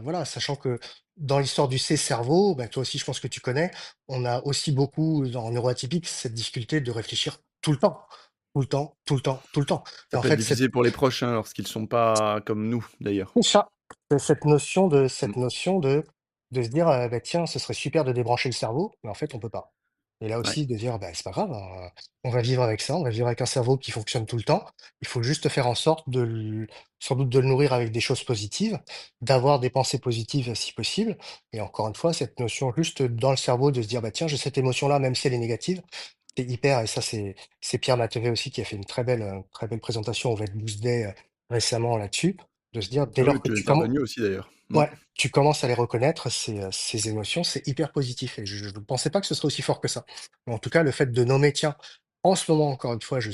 Speaker 2: voilà, sachant que dans l'histoire du C-cerveau, bah, toi aussi, je pense que tu connais, on a aussi beaucoup, en neuroatypique, cette difficulté de réfléchir tout le temps. Tout le temps, tout le temps, tout le temps et
Speaker 1: Ça
Speaker 2: en
Speaker 1: peut être
Speaker 2: fait, cette
Speaker 1: difficile pour les proches, hein, lorsqu'ils sont pas comme nous d'ailleurs.
Speaker 2: c'est ça,
Speaker 1: Mmh.
Speaker 2: cette notion de se dire, «Bah, tiens, ce serait super de débrancher le cerveau», mais en fait, on peut pas. Et là
Speaker 1: Ouais.
Speaker 2: aussi de dire: «Bah, c'est pas grave, hein, on va vivre avec ça, on va vivre avec un cerveau qui fonctionne tout le temps. Il faut juste faire en sorte de l sans doute de le nourrir avec des choses positives, d'avoir des pensées positives si possible». Et encore une fois, cette notion juste dans le cerveau de se dire: «Bah, tiens, j'ai cette émotion-là, même si elle est négative». C'est hyper, et ça c'est Pierre Matheuret aussi qui a fait une très belle présentation au Vet Boost Day, récemment là-dessus, de se dire dès
Speaker 1: Ah oui,
Speaker 2: lors que
Speaker 1: tu es
Speaker 2: tu commen
Speaker 1: intervenu aussi d'ailleurs. Mmh.
Speaker 2: ouais, tu commences à les reconnaître, ces émotions, c'est hyper positif, et je ne pensais pas que ce serait aussi fort que ça. Mais en tout cas, le fait de nommer: «Tiens, en ce moment, encore une fois, ouais, je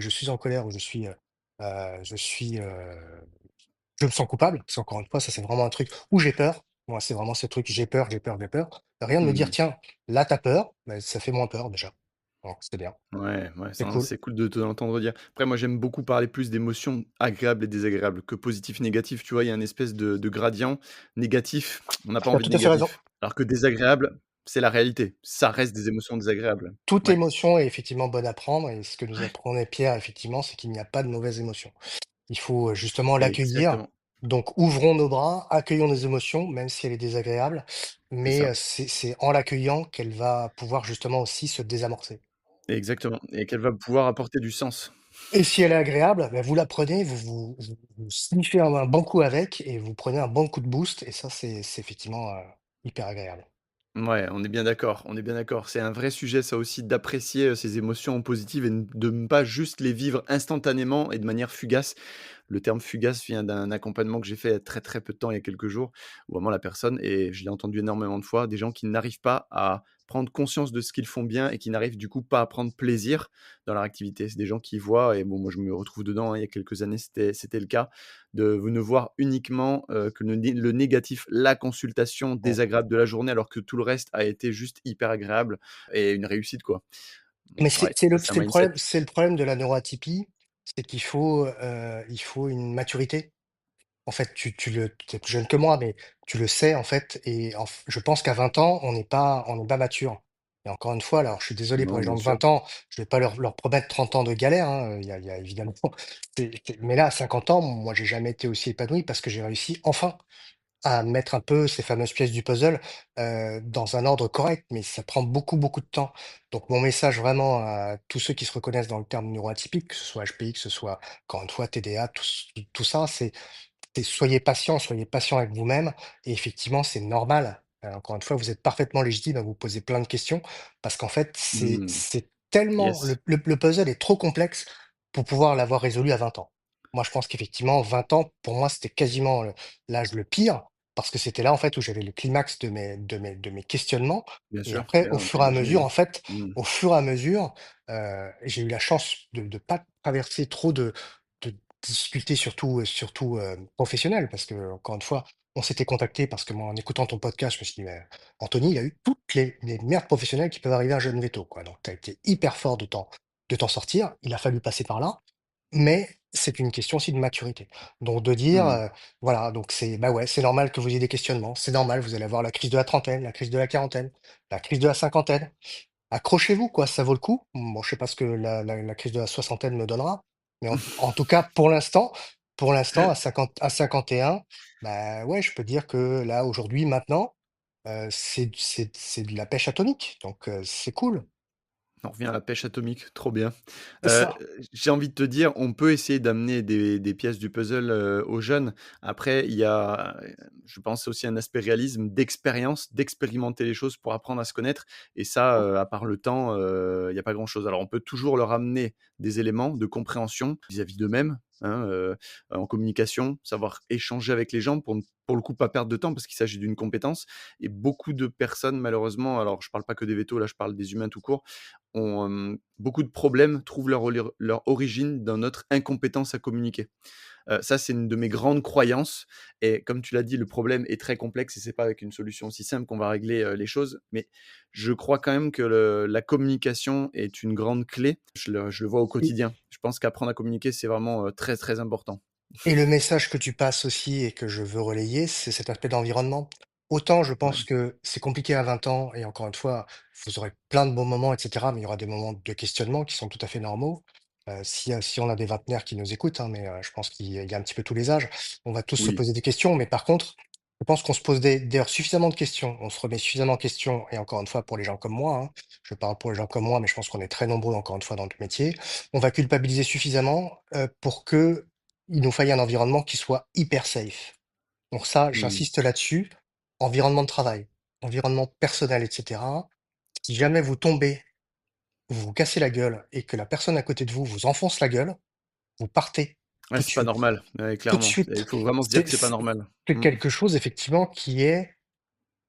Speaker 2: suis en colère, ou je suis, je me sens coupable», parce qu'encore une fois, ça, c'est vraiment un truc où j'ai peur. Moi, c'est vraiment ce truc: j'ai peur, j'ai peur, j'ai peur. Rien de me dire:
Speaker 1: Mmh.
Speaker 2: «Tiens, là, tu as peur», bah, ça fait moins peur déjà. Donc c'est bien,
Speaker 1: Ouais, ouais,
Speaker 2: c'est
Speaker 1: ça
Speaker 2: cool.
Speaker 1: c'est cool de te l'entendre dire. Après moi, j'aime beaucoup parler plus d'émotions agréables et désagréables que positif, négatif, tu vois? Il y a une espèce de gradient négatif, on n'a pas
Speaker 2: Tu as
Speaker 1: envie de
Speaker 2: tout à fait raison.
Speaker 1: négatif. Alors que désagréable, c'est la réalité. Ça reste des émotions désagréables.
Speaker 2: Toute
Speaker 1: Ouais,
Speaker 2: émotion est effectivement bonne à prendre, et ce que nous apprenait Pierre, effectivement, c'est qu'il n'y a pas de mauvaise émotion. Il faut, justement l'accueillir.
Speaker 1: exactement,
Speaker 2: Donc ouvrons nos bras, accueillons nos émotions, même si elle est désagréable,
Speaker 1: c'est
Speaker 2: mais
Speaker 1: ça.
Speaker 2: c'est en l'accueillant qu'elle va pouvoir justement aussi se désamorcer.
Speaker 1: Exactement et qu'elle va pouvoir apporter du sens.
Speaker 2: Et si elle est agréable, bah, vous la prenez, vous sniffez un bon coup avec, et vous prenez un bon coup de boost, et ça, c'est effectivement, hyper agréable.
Speaker 1: Ouais, on est bien d'accord, on est bien d'accord. C'est un vrai sujet ça aussi d'apprécier, ces émotions positives et de ne pas juste les vivre instantanément et de manière fugace. Le terme fugace vient d'un accompagnement que j'ai fait il y a très, très peu de temps, il y a quelques jours, où vraiment la personne et je l'ai entendu énormément de fois, des gens qui n'arrivent pas à prendre conscience de ce qu'ils font bien et qui n'arrivent du coup pas à prendre plaisir dans leur activité. C'est des gens qui voient et bon, moi je me retrouve dedans, hein, il y a quelques années, c'était le cas, de ne voir uniquement, que le négatif, la consultation
Speaker 2: Mmh.
Speaker 1: désagréable de la journée, alors que tout le reste a été juste hyper agréable et une réussite, quoi.
Speaker 2: Mais
Speaker 1: Ouais, ça c'est un mindset.
Speaker 2: c'est le problème de la neuroatypie, c'est qu'il faut, il faut une maturité. En fait, tu es plus jeune que moi, mais tu le sais, en fait, et je pense qu'à 20 ans, on n'est pas mature. Et encore une fois, alors je suis désolé pour
Speaker 1: Non,
Speaker 2: les gens
Speaker 1: bien
Speaker 2: de
Speaker 1: sûr.
Speaker 2: 20 ans, je vais pas leur promettre 30 ans de galère, hein, il y a évidemment mais là, à 50 ans, moi, j'ai jamais été aussi épanoui parce que j'ai réussi enfin à mettre un peu ces fameuses pièces du puzzle, dans un ordre correct, mais ça prend beaucoup, beaucoup de temps. Donc mon message vraiment à tous ceux qui se reconnaissent dans le terme neuroatypique, que ce soit HPI, que ce soit, encore une fois, TDA, tout ça, c'est soyez patient avec vous-même, et effectivement, c'est normal. Encore une fois, vous êtes parfaitement légitime à vous poser plein de questions, parce qu'en fait,
Speaker 1: Mmh.
Speaker 2: c'est tellement
Speaker 1: Yes,
Speaker 2: le puzzle est trop complexe pour pouvoir l'avoir résolu à 20 ans. Moi, je pense qu'effectivement 20 ans, pour moi, c'était quasiment l'âge le pire, parce que c'était là, en fait, où j'avais le climax de mes questionnements.
Speaker 1: bien
Speaker 2: Et
Speaker 1: sûr,
Speaker 2: après,
Speaker 1: bien,
Speaker 2: au
Speaker 1: on peut
Speaker 2: fur et à
Speaker 1: imaginer
Speaker 2: mesure,
Speaker 1: bien.
Speaker 2: en fait,
Speaker 1: Mmh.
Speaker 2: au fur et à mesure, j'ai eu la chance de pas traverser trop de difficultés, surtout, professionnelles, parce que encore une fois, on s'était contacté parce que moi, en écoutant ton podcast, je me suis dit: «Mais Anthony, il a eu toutes les merdes professionnelles qui peuvent arriver à un jeune véto, quoi». Donc tu as été hyper fort de t'en sortir. Il a fallu passer par là, mais c'est une question aussi de maturité. Donc de dire,
Speaker 1: Mmh.
Speaker 2: voilà, donc bah, ouais, c'est normal que vous ayez des questionnements, c'est normal, vous allez avoir la crise de la trentaine, la crise de la quarantaine, la crise de la cinquantaine. Accrochez-vous, quoi, ça vaut le coup. Bon, je sais pas ce que la crise de la soixantaine me donnera, mais en tout cas, pour l'instant, à 51, bah, ouais, je peux dire que là, aujourd'hui, maintenant, c'est de la pêche atomique, donc c'est cool.
Speaker 1: On revient à la pêche atomique, trop bien.
Speaker 2: C'est
Speaker 1: Heu,
Speaker 2: ça.
Speaker 1: j'ai envie de te dire, on peut essayer d'amener des pièces du puzzle, aux jeunes. Après, il y a, je pense aussi un aspect réalisme, d'expérience, d'expérimenter les choses pour apprendre à se connaître et ça, à part le temps, il y a pas grand chose. Alors on peut toujours leur amener des éléments de compréhension vis-à-vis d'eux-mêmes, hein, en communication, savoir échanger avec les gens pour le coup pas perdre de temps parce qu'il s'agit d'une compétence et beaucoup de personnes malheureusement, alors je parle pas que des vétos, là je parle des humains tout court, ont, beaucoup de problèmes trouvent leur origine dans notre incompétence à communiquer. Ça, c'est une de mes grandes croyances et comme tu l'as dit, le problème est très complexe et c'est pas avec une solution aussi simple qu'on va régler, les choses. Mais je crois quand même que la communication est une grande clé. Je le vois au quotidien. Je pense qu'apprendre à communiquer, c'est vraiment, très, très important.
Speaker 2: Et le message que tu passes aussi et que je veux relayer, c'est cet aspect d'environnement. Autant je
Speaker 1: Ouais,
Speaker 2: pense que c'est compliqué à 20 ans, et encore une fois, vous aurez plein de bons moments, et cetera, mais il y aura des moments de questionnement qui sont tout à fait normaux. Si on a des vingtenaires qui nous écoutent, hein, mais je pense qu'il y a un petit peu tous les âges. On va tous se
Speaker 1: oui,
Speaker 2: poser des questions, mais par contre, Je pense qu'on se pose d'ailleurs suffisamment de questions, on se remet suffisamment en question, et encore une fois pour les gens comme moi, hein, je parle pour les gens comme moi, mais je pense qu'on est très nombreux encore une fois dans le métier, on va culpabiliser suffisamment pour que il nous faille un environnement qui soit hyper safe. Donc ça,
Speaker 1: Mmh.
Speaker 2: j'insiste là-dessus, environnement de travail, environnement personnel, etc. Si jamais vous tombez, vous vous cassez la gueule et que la personne à côté de vous vous enfonce la gueule, vous partez
Speaker 1: Ouais,
Speaker 2: tout de
Speaker 1: c'est pas
Speaker 2: suite.
Speaker 1: normal, ouais,
Speaker 2: Tout de
Speaker 1: clairement. Et il
Speaker 2: suite.
Speaker 1: faut vraiment se dire
Speaker 2: C'est
Speaker 1: que c'est pas
Speaker 2: c'est-
Speaker 1: normal.
Speaker 2: c'est
Speaker 1: Mmh.
Speaker 2: quelque chose effectivement qui est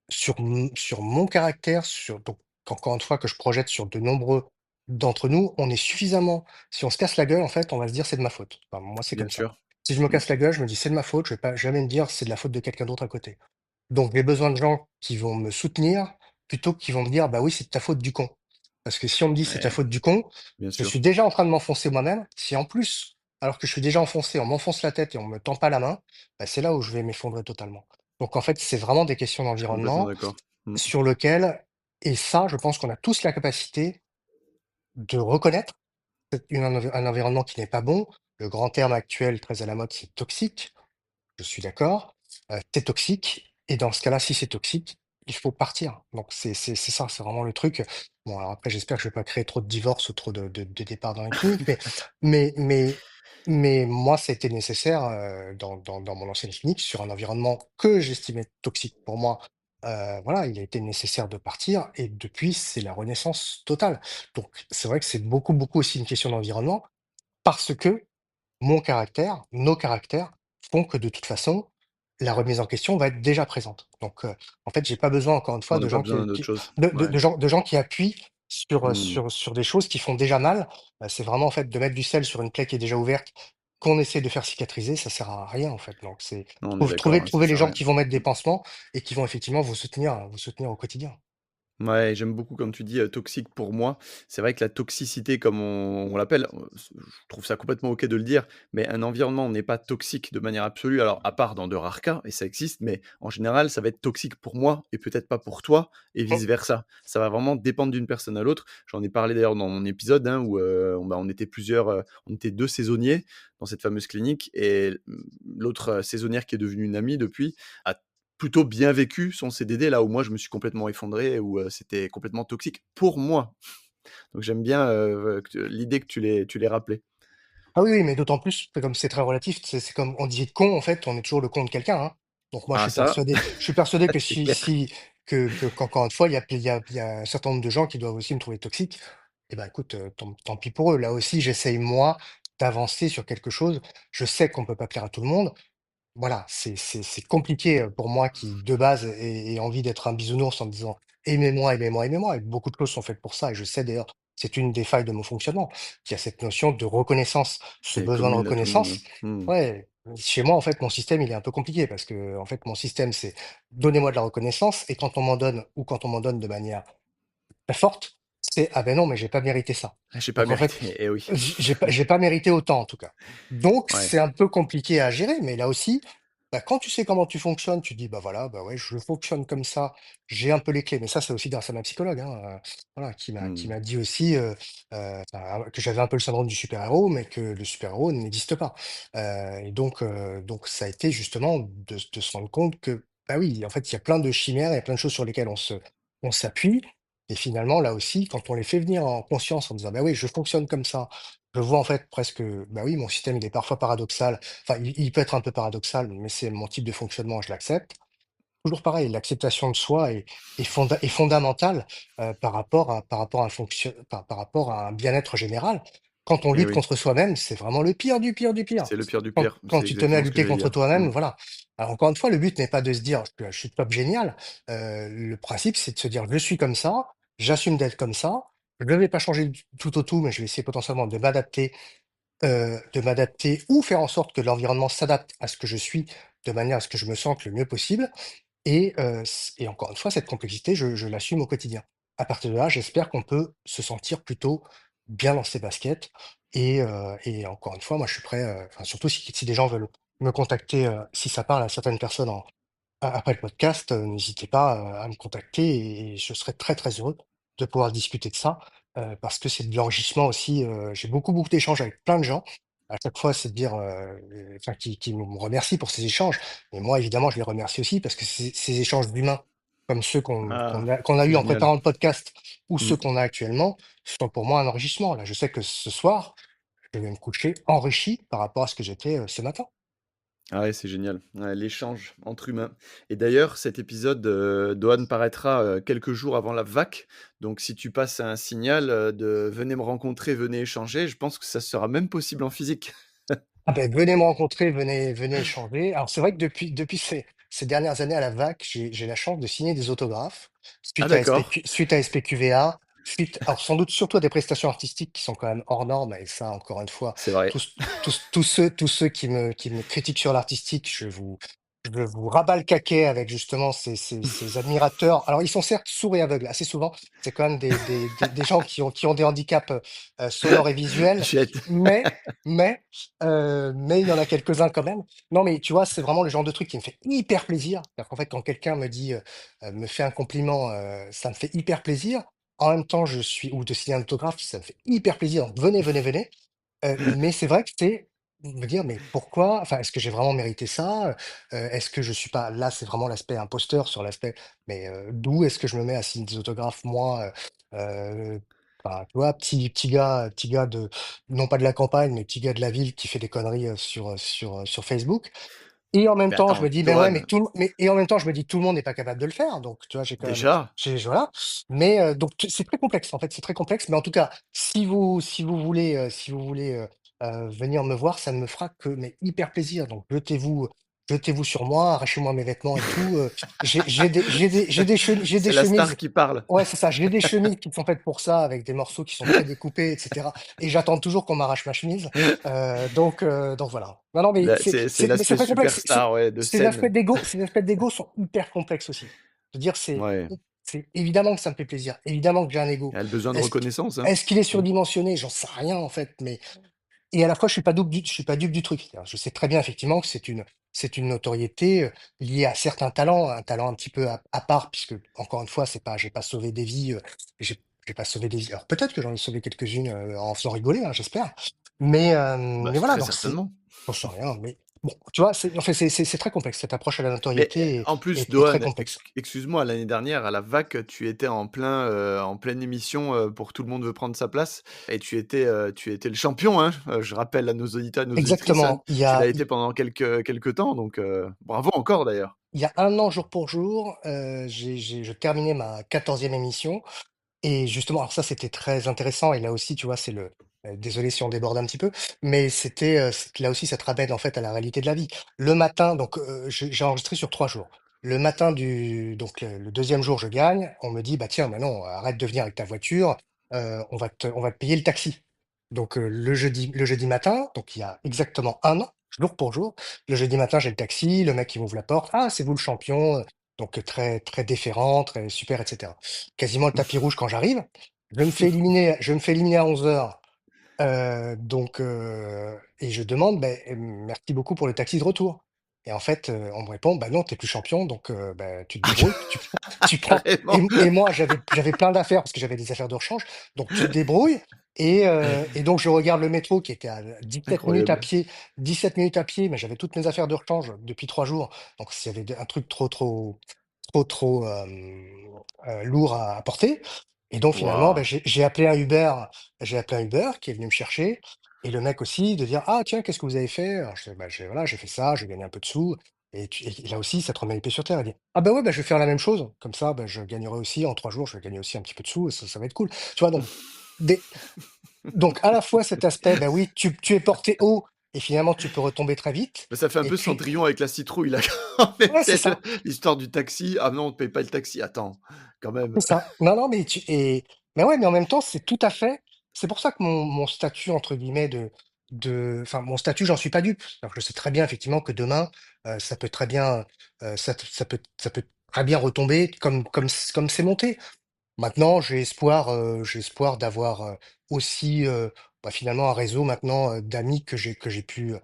Speaker 2: sur mon caractère, donc encore une fois que je projette sur de nombreux d'entre nous, on est suffisamment, si on se casse la gueule, en fait, on va se dire c'est de ma faute. Enfin, moi, c'est
Speaker 1: Bien
Speaker 2: comme ça.
Speaker 1: sûr.
Speaker 2: Si je me
Speaker 1: Mmh.
Speaker 2: casse la gueule, je me dis c'est de ma faute, je vais pas jamais me dire c'est de la faute de quelqu'un d'autre à côté. Donc j'ai besoin de gens qui vont me soutenir plutôt que qui vont me dire bah oui, c'est de ta faute du con. Parce que si on me dit c'est ta
Speaker 1: Ouais,
Speaker 2: faute du con,
Speaker 1: bien
Speaker 2: je
Speaker 1: sûr.
Speaker 2: suis déjà en train de m'enfoncer moi-même. Si en plus, alors que je suis déjà enfoncé, on m'enfonce la tête et on me tend pas la main, bah, c'est là où je vais m'effondrer totalement. Donc en fait, c'est vraiment des questions
Speaker 1: Je suis complètement
Speaker 2: d'environnement
Speaker 1: d'accord. Mmh.
Speaker 2: sur lequel, et ça, je pense qu'on a tous la capacité de reconnaître un environnement qui n'est pas bon. Le grand terme actuel très à la mode, c'est toxique. Je suis d'accord, c'est toxique, et dans ce cas-là, si c'est toxique, il faut partir. Donc c'est ça, c'est vraiment le truc. Bon, alors après, j'espère que je vais pas créer trop de divorces ou trop de départs dans les cliniques, mais mais mais moi, ça a été nécessaire, dans mon ancienne clinique, sur un environnement que j'estimais toxique pour moi. Voilà, il a été nécessaire de partir, et depuis, c'est la renaissance totale. Donc c'est vrai que c'est beaucoup, beaucoup aussi une question d'environnement, parce que mon caractère, nos caractères font que de toute façon, la remise en question va être déjà présente. Donc, en fait, j'ai pas besoin encore une fois
Speaker 1: On n'a
Speaker 2: de
Speaker 1: pas
Speaker 2: gens
Speaker 1: besoin d'autre chose. Ouais.
Speaker 2: de gens qui appuient sur,
Speaker 1: Mmh.
Speaker 2: sur des choses qui font déjà mal. C'est vraiment en fait de mettre du sel sur une plaie qui est déjà ouverte, qu'on essaie de faire cicatriser, ça sert à rien en fait. Donc c'est
Speaker 1: Non, on est d'accord, hein, ça
Speaker 2: trouver les
Speaker 1: sert à
Speaker 2: gens
Speaker 1: rien.
Speaker 2: qui vont mettre des
Speaker 1: Mmh.
Speaker 2: pansements et qui vont effectivement vous soutenir au quotidien.
Speaker 1: Ouais, j'aime beaucoup comme tu dis, toxique pour moi. C'est vrai que la toxicité comme on l'appelle, je trouve ça complètement OK de le dire, mais un environnement n'est pas toxique de manière absolue, alors à part dans de rares cas et ça existe, mais en général, ça va être toxique pour moi et peut-être pas pour toi et
Speaker 2: Mmh.
Speaker 1: vice versa. Ça va vraiment dépendre d'une personne à l'autre. J'en ai parlé d'ailleurs dans mon épisode, hein, où, on était plusieurs, on était 2 saisonniers dans cette fameuse clinique et l'autre, saisonnière qui est devenue une amie depuis, a plutôt bien vécu son CDD, là où moi je me suis complètement effondré, où, c'était complètement toxique pour moi. Donc j'aime bien, que l'idée que tu l'aies rappelé.
Speaker 2: Ah oui, oui, mais d'autant plus que comme c'est très relatif, c'est comme on dit con, en fait, on est toujours le con de quelqu'un, hein. Donc moi,
Speaker 1: Ah ça,
Speaker 2: je suis persuadé que
Speaker 1: c'est clair.
Speaker 2: qu'encore une fois, il y a un certain nombre de gens qui doivent aussi me trouver toxique. Et ben écoute, tant pis pour eux. Là aussi, j'essaye moi d'avancer sur quelque chose. Je sais qu'on peut pas plaire à tout le monde. Voilà, c'est compliqué, pour moi qui, de base, ai envie d'être un bisounours en me disant: «Aimez-moi, aimez-moi, aimez-moi», et beaucoup de choses sont faites pour ça, et je sais d'ailleurs, c'est une des failles de mon fonctionnement, qu'il y a cette notion de reconnaissance, ce
Speaker 1: Qui est
Speaker 2: besoin de
Speaker 1: commune à tout le monde,
Speaker 2: reconnaissance.
Speaker 1: ouais. Mmh.
Speaker 2: Ouais, chez moi, en fait, mon système, il est un peu compliqué parce que en fait, mon système, c'est: «Donnez-moi de la reconnaissance», et quand on m'en donne, ou quand on m'en donne de manière très forte, c'est: «Ah ben non, mais j'ai pas mérité ça».
Speaker 1: Ah j'ai pas
Speaker 2: Donc en fait,
Speaker 1: mérité, eh oui.
Speaker 2: j'ai pas mérité autant en tout cas. Donc
Speaker 1: Ouais,
Speaker 2: c'est un peu compliqué à gérer, mais là aussi, bah, quand tu sais comment tu fonctionnes, tu dis: «Bah voilà, bah ouais, je fonctionne comme ça, j'ai un peu les clés». Mais ça, c'est aussi grâce à ma psychologue, hein, voilà, qui
Speaker 1: mmh.
Speaker 2: m'a dit aussi, enfin, que j'avais un peu le syndrome du super-héros, mais que le super-héros n'existe pas. Et donc ça a été justement de se rendre compte que, bah oui, en fait, il y a plein de chimères, il y a plein de choses sur lesquelles on s'appuie, et finalement, là aussi, quand on les fait venir en conscience en disant: «Bah oui, je fonctionne comme ça», je vois en fait presque, bah oui, mon système, il est parfois paradoxal. Enfin, il peut être un peu paradoxal, mais c'est mon type de fonctionnement, je l'accepte. Toujours pareil, l'acceptation de soi est fondamentale, par rapport à par rapport à un bien-être général. Quand on
Speaker 1: Eh
Speaker 2: lutte
Speaker 1: oui,
Speaker 2: contre soi-même, c'est vraiment le pire du pire du pire.
Speaker 1: c'est le pire du pire,
Speaker 2: Quand
Speaker 1: c'est
Speaker 2: tu te mets à
Speaker 1: exactement ce que
Speaker 2: lutter
Speaker 1: j'allais
Speaker 2: contre
Speaker 1: dire.
Speaker 2: toi-même,
Speaker 1: Mmh.
Speaker 2: voilà. Alors encore une fois, le but n'est pas de se dire: Je suis top génial». Le principe, c'est de se dire: «Je suis comme ça, j'assume d'être comme ça, je ne vais pas changer du tout au tout, mais je vais essayer potentiellement de m'adapter ou faire en sorte que l'environnement s'adapte à ce que je suis, de manière à ce que je me sente le mieux possible». Et encore une fois, cette complexité, je l'assume au quotidien. À partir de là, j'espère qu'on peut se sentir plutôt bien dans ses baskets, et encore une fois, moi, je suis prêt, enfin, surtout si des gens veulent me contacter, si ça parle à certaines personnes après le podcast, n'hésitez pas, à me contacter, et je serai très, très heureux de pouvoir discuter de ça, parce que c'est de l'enrichissement aussi, j'ai beaucoup, beaucoup d'échanges avec plein de gens, à chaque fois, c'est de dire, enfin, qui me remercient pour ces échanges. Mais moi, évidemment, je les remercie aussi parce que ces échanges humains, comme ceux
Speaker 1: Ah,
Speaker 2: qu'on a
Speaker 1: c'est
Speaker 2: eu en
Speaker 1: génial.
Speaker 2: préparant le podcast ou
Speaker 1: Mmh.
Speaker 2: ceux qu'on a actuellement, sont pour moi un enrichissement. Là, je sais que ce soir, je vais me coucher enrichi par rapport à ce que j'étais, ce matin.
Speaker 1: Ah ouais, c'est génial. Ouais, l'échange entre humains et d'ailleurs, cet épisode, doit ne paraîtra, quelques jours avant la VAC, donc si tu passes un signal, de: «Venez me rencontrer, venez échanger», je pense que ça sera même possible en physique.
Speaker 2: Ah ben venez me rencontrer, venez échanger. Alors c'est vrai que depuis ces dernières années à la VAC, j'ai la chance de signer des autographes
Speaker 1: Ah d'accord,
Speaker 2: suite à SPQVA, suite alors sans doute surtout à des prestations artistiques qui sont quand même hors normes et ça encore une fois,
Speaker 1: c'est vrai.
Speaker 2: tous ceux qui me critiquent sur l'artistique, je vous rabats le caquet avec justement ces admirateurs. Alors ils sont certes sourds et aveugles, assez souvent, c'est quand même des gens qui ont des handicaps, sonores et visuels,
Speaker 1: J'ai été
Speaker 2: mais mais mais il y en a quelques-uns quand même. Non, mais tu vois, c'est vraiment le genre de truc qui me fait hyper plaisir. C'est-à-dire qu'en fait, quand quelqu'un me dit, me fait un compliment, ça me fait hyper plaisir. En même temps, je suis ou de signer un autographe, ça me fait hyper plaisir. Donc venez, venez, venez. Mais c'est vrai que c'est me dire: «Mais pourquoi? Enfin, est-ce que j'ai vraiment mérité ça? Est-ce que je suis pas» là, c'est vraiment l'aspect imposteur sur l'aspect mais d'où est-ce que je me mets à signer des autographes moi, enfin, tu vois, petit gars de non pas de la campagne, mais petit gars de la ville qui fait des conneries, sur Facebook et en même
Speaker 1: mais
Speaker 2: temps, je
Speaker 1: attends,
Speaker 2: me dis: «Mais ouais,
Speaker 1: Dohan,
Speaker 2: mais» et en même temps, je me dis: «Tout le monde n'est pas capable de le faire», donc tu vois,
Speaker 1: déjà?
Speaker 2: voilà, mais donc c'est très complexe, en fait, c'est très complexe, mais en tout cas, si vous voulez, venir me voir, ça ne me fera que mais hyper plaisir, donc jetez-vous sur moi, arrachez-moi mes vêtements et tout, j'ai des
Speaker 1: C'est la star
Speaker 2: chemises
Speaker 1: qui parle.
Speaker 2: ouais, c'est ça, j'ai des chemises qui sont faites pour ça, avec des morceaux qui sont prédécoupés et cetera et j'attends toujours qu'on m'arrache ma chemise, donc voilà. Non, non, mais
Speaker 1: Là, c'est
Speaker 2: mais c'est
Speaker 1: l'aspect
Speaker 2: très complexe.
Speaker 1: superstar, ouais, de scène.
Speaker 2: Ces aspects d'ego sont hyper complexes aussi. Je veux dire,
Speaker 1: Ouais,
Speaker 2: c'est évidemment que ça me fait plaisir, évidemment que j'ai un ego.
Speaker 1: elle a besoin de
Speaker 2: Est-ce qu
Speaker 1: reconnaissance, hein.
Speaker 2: est-ce qu'il est
Speaker 1: Mmh.
Speaker 2: surdimensionné? J'en sais rien en fait, mais et à la fois, je suis pas dupe du truc. C'est-à-dire, je sais très bien effectivement que c'est une notoriété, liée à certains talents, un talent un petit peu à part puisque encore une fois, c'est pas j'ai pas sauvé des vies, j'ai pas sauvé des vies. Alors peut-être que j'en ai sauvé quelques-unes, en faisant rigoler, hein, j'espère.
Speaker 1: Bah,
Speaker 2: Mais voilà,
Speaker 1: très
Speaker 2: donc c'est
Speaker 1: certainement.
Speaker 2: j'en sais rien, mais bon, tu vois? C'est en fait, c'est très complexe. Cette approche à la
Speaker 1: Mais,
Speaker 2: notoriété
Speaker 1: en plus,
Speaker 2: est très
Speaker 1: Dohan,
Speaker 2: complexe.
Speaker 1: excuse-moi, l'année dernière à la VAC, tu étais en pleine émission, pour Tout le monde veut prendre sa place et tu étais le champion, hein. Je rappelle à nos auditeurs et nos auditrices, hein.
Speaker 2: Exactement.
Speaker 1: Tu l'as été pendant quelques temps donc bravo encore d'ailleurs.
Speaker 2: Il y a 1 an jour pour jour, je terminais ma 14e émission. Et justement, alors ça, c'était très intéressant et là aussi, tu vois, c'est désolé si on déborde un petit peu, mais là aussi, ça te ramène en fait à la réalité de la vie. Le matin, donc j'ai enregistré sur 3 jours. Le matin donc le 2e jour, je gagne. On me dit: «Bah tiens, maintenant, arrête de venir avec ta voiture, on va te payer le taxi». Donc le jeudi matin, donc il y a exactement 1 an, jour pour jour, le jeudi matin, j'ai le taxi, le mec, il m'ouvre la porte: «Ah, c'est vous le champion?» donc très très déférent, très super et cetera. Quasiment le tapis rouge quand j'arrive. Je me fais éliminer à 11:00, donc et je demande: «Beh, merci beaucoup pour le taxi de retour» et en fait, on me répond: «Bah non, tu es plus champion donc bah, tu te
Speaker 1: Ah
Speaker 2: débrouilles, tu prends»
Speaker 1: carrément!
Speaker 2: et moi j'avais plein d'affaires parce que j'avais des affaires de rechange, donc tu te débrouilles et donc je regarde le métro qui était à 17 minutes à
Speaker 1: Incroyable.
Speaker 2: pied 17 minutes à pied, mais j'avais toutes mes affaires de rechange depuis 3 jours, donc s'il y avait un truc trop, lourd à porter et donc finalement, bah,
Speaker 1: Waouh!
Speaker 2: j'ai appelé un Uber qui est venu me chercher et le mec aussi de dire: «Ah tiens, qu'est-ce que vous avez fait?» alors je fais: «Bah, voilà, j'ai fait ça, j'ai gagné un peu de sous» et là aussi, ça te remet les pieds sur terre. Il dit: «Ah bah, ouais, bah, je vais faire la même chose, comme ça, bah, je gagnerai aussi en 3 jours, je vais gagner aussi un petit peu de sous et ça va être cool». Tu vois? Des donc à la fois cet aspect, bah, oui, tu es porté haut et finalement tu peux retomber très vite
Speaker 1: Bah, ça fait un
Speaker 2: et
Speaker 1: peu
Speaker 2: puis
Speaker 1: Cendrillon avec la citrouille là quand même,
Speaker 2: ouais, c'est
Speaker 1: tu sais,
Speaker 2: ça.
Speaker 1: l'histoire du taxi: «Ah non, on te paye pas le taxi». Attends, quand même.
Speaker 2: C'est ça. Non, non, mais ouais, mais en même temps, c'est pour ça que mon «statut» entre guillemets enfin mon statut, j'en suis pas dupe. Alors je sais très bien effectivement que demain, ça peut très bien, ça peut très bien retomber comme c'est monté. Maintenant, j'ai espoir d'avoir, aussi, bah, finalement un réseau maintenant, d'amis que j'ai pu,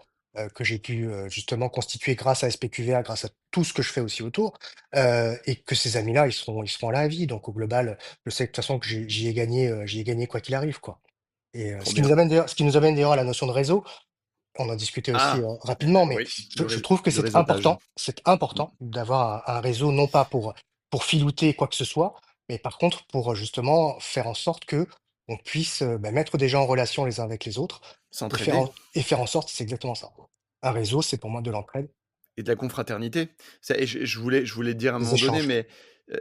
Speaker 2: justement constituer grâce à SPQVA, grâce à tout ce que je fais aussi autour, et que ces amis-là, ils seront là à vie. Donc au global, je sais que de toute façon que j'y ai gagné quoi qu'il arrive, quoi. Et
Speaker 1: Trop bien.
Speaker 2: ce qui nous amène d'ailleurs à la notion de réseau. On en discutait aussi
Speaker 1: Ah!
Speaker 2: rapidement, mais
Speaker 1: Oui,
Speaker 2: je trouve que
Speaker 1: du réseautage.
Speaker 2: c'est
Speaker 1: Mmh.
Speaker 2: important d'avoir un réseau, non pas pour filouter quoi que ce soit, mais par contre pour justement faire en sorte que on puisse mettre des gens en relation les uns avec les autres
Speaker 1: S'entraider.
Speaker 2: et faire en sorte, c'est exactement ça. Un réseau, c'est pour moi de l'entraide,
Speaker 1: Et de la confraternité. Ça et je voulais dire à un
Speaker 2: des
Speaker 1: moment donné,
Speaker 2: échanges.
Speaker 1: mais,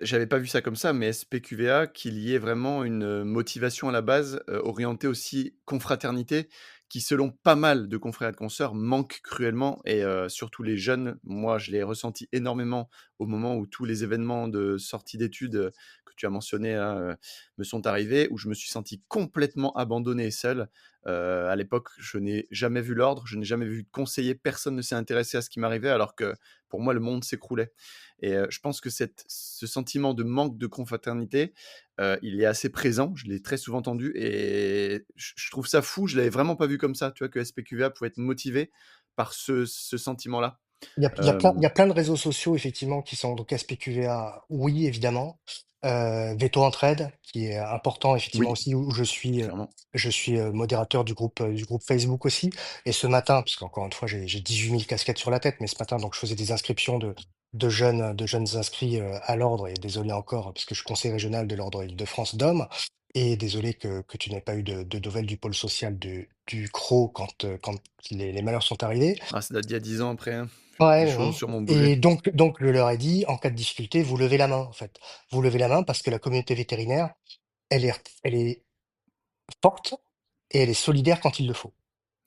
Speaker 1: j'avais pas vu ça comme ça, mais SPQVA, qu'il y ait vraiment une, motivation à la base, orientée aussi confraternité, qui selon pas mal de confrères et de consoeurs manque cruellement et surtout les jeunes. Moi, je l'ai ressenti énormément au moment où tous les événements de sortie d'études, que tu as mentionnés là, me sont arrivés, où je me suis senti complètement abandonné et seul. À l'époque, je n'ai jamais vu l'ordre, je n'ai jamais vu de conseiller, personne ne s'est intéressé à ce qui m'arrivait alors que, pour moi, le monde s'écroulait et je pense que ce sentiment de manque de confraternité, il est assez présent, je l'ai très souvent entendu et je trouve ça fou, je l'avais vraiment pas vu comme ça, tu vois? Que SPQVA pouvait être motivé par ce sentiment-là.
Speaker 2: Il y a plein de réseaux sociaux effectivement qui sont donc SPQVA, oui évidemment, Veto Entraide qui est important effectivement
Speaker 1: Oui,
Speaker 2: aussi où
Speaker 1: clairement.
Speaker 2: je suis, modérateur du groupe Facebook aussi et ce matin, parce qu'encore une fois j'ai 18 000 casquettes sur la tête, mais ce matin donc je faisais des inscriptions de jeunes inscrits, à l'ordre et désolé encore parce que je suis conseiller régional de l'ordre Île-de-France d'hommes et désolé que tu n'aies pas eu de nouvelles du pôle social du CRO quand les malheurs sont arrivés.
Speaker 1: Ah, ça date d'il y a 10 ans après, hein.
Speaker 2: Ouais,
Speaker 1: Les
Speaker 2: mais
Speaker 1: choses ont
Speaker 2: bon
Speaker 1: sûrement bougé.
Speaker 2: et donc je leur ai dit: «En cas de difficulté, vous levez la main, en fait. Vous levez la main parce que la communauté vétérinaire, elle est forte et elle est solidaire quand il le faut».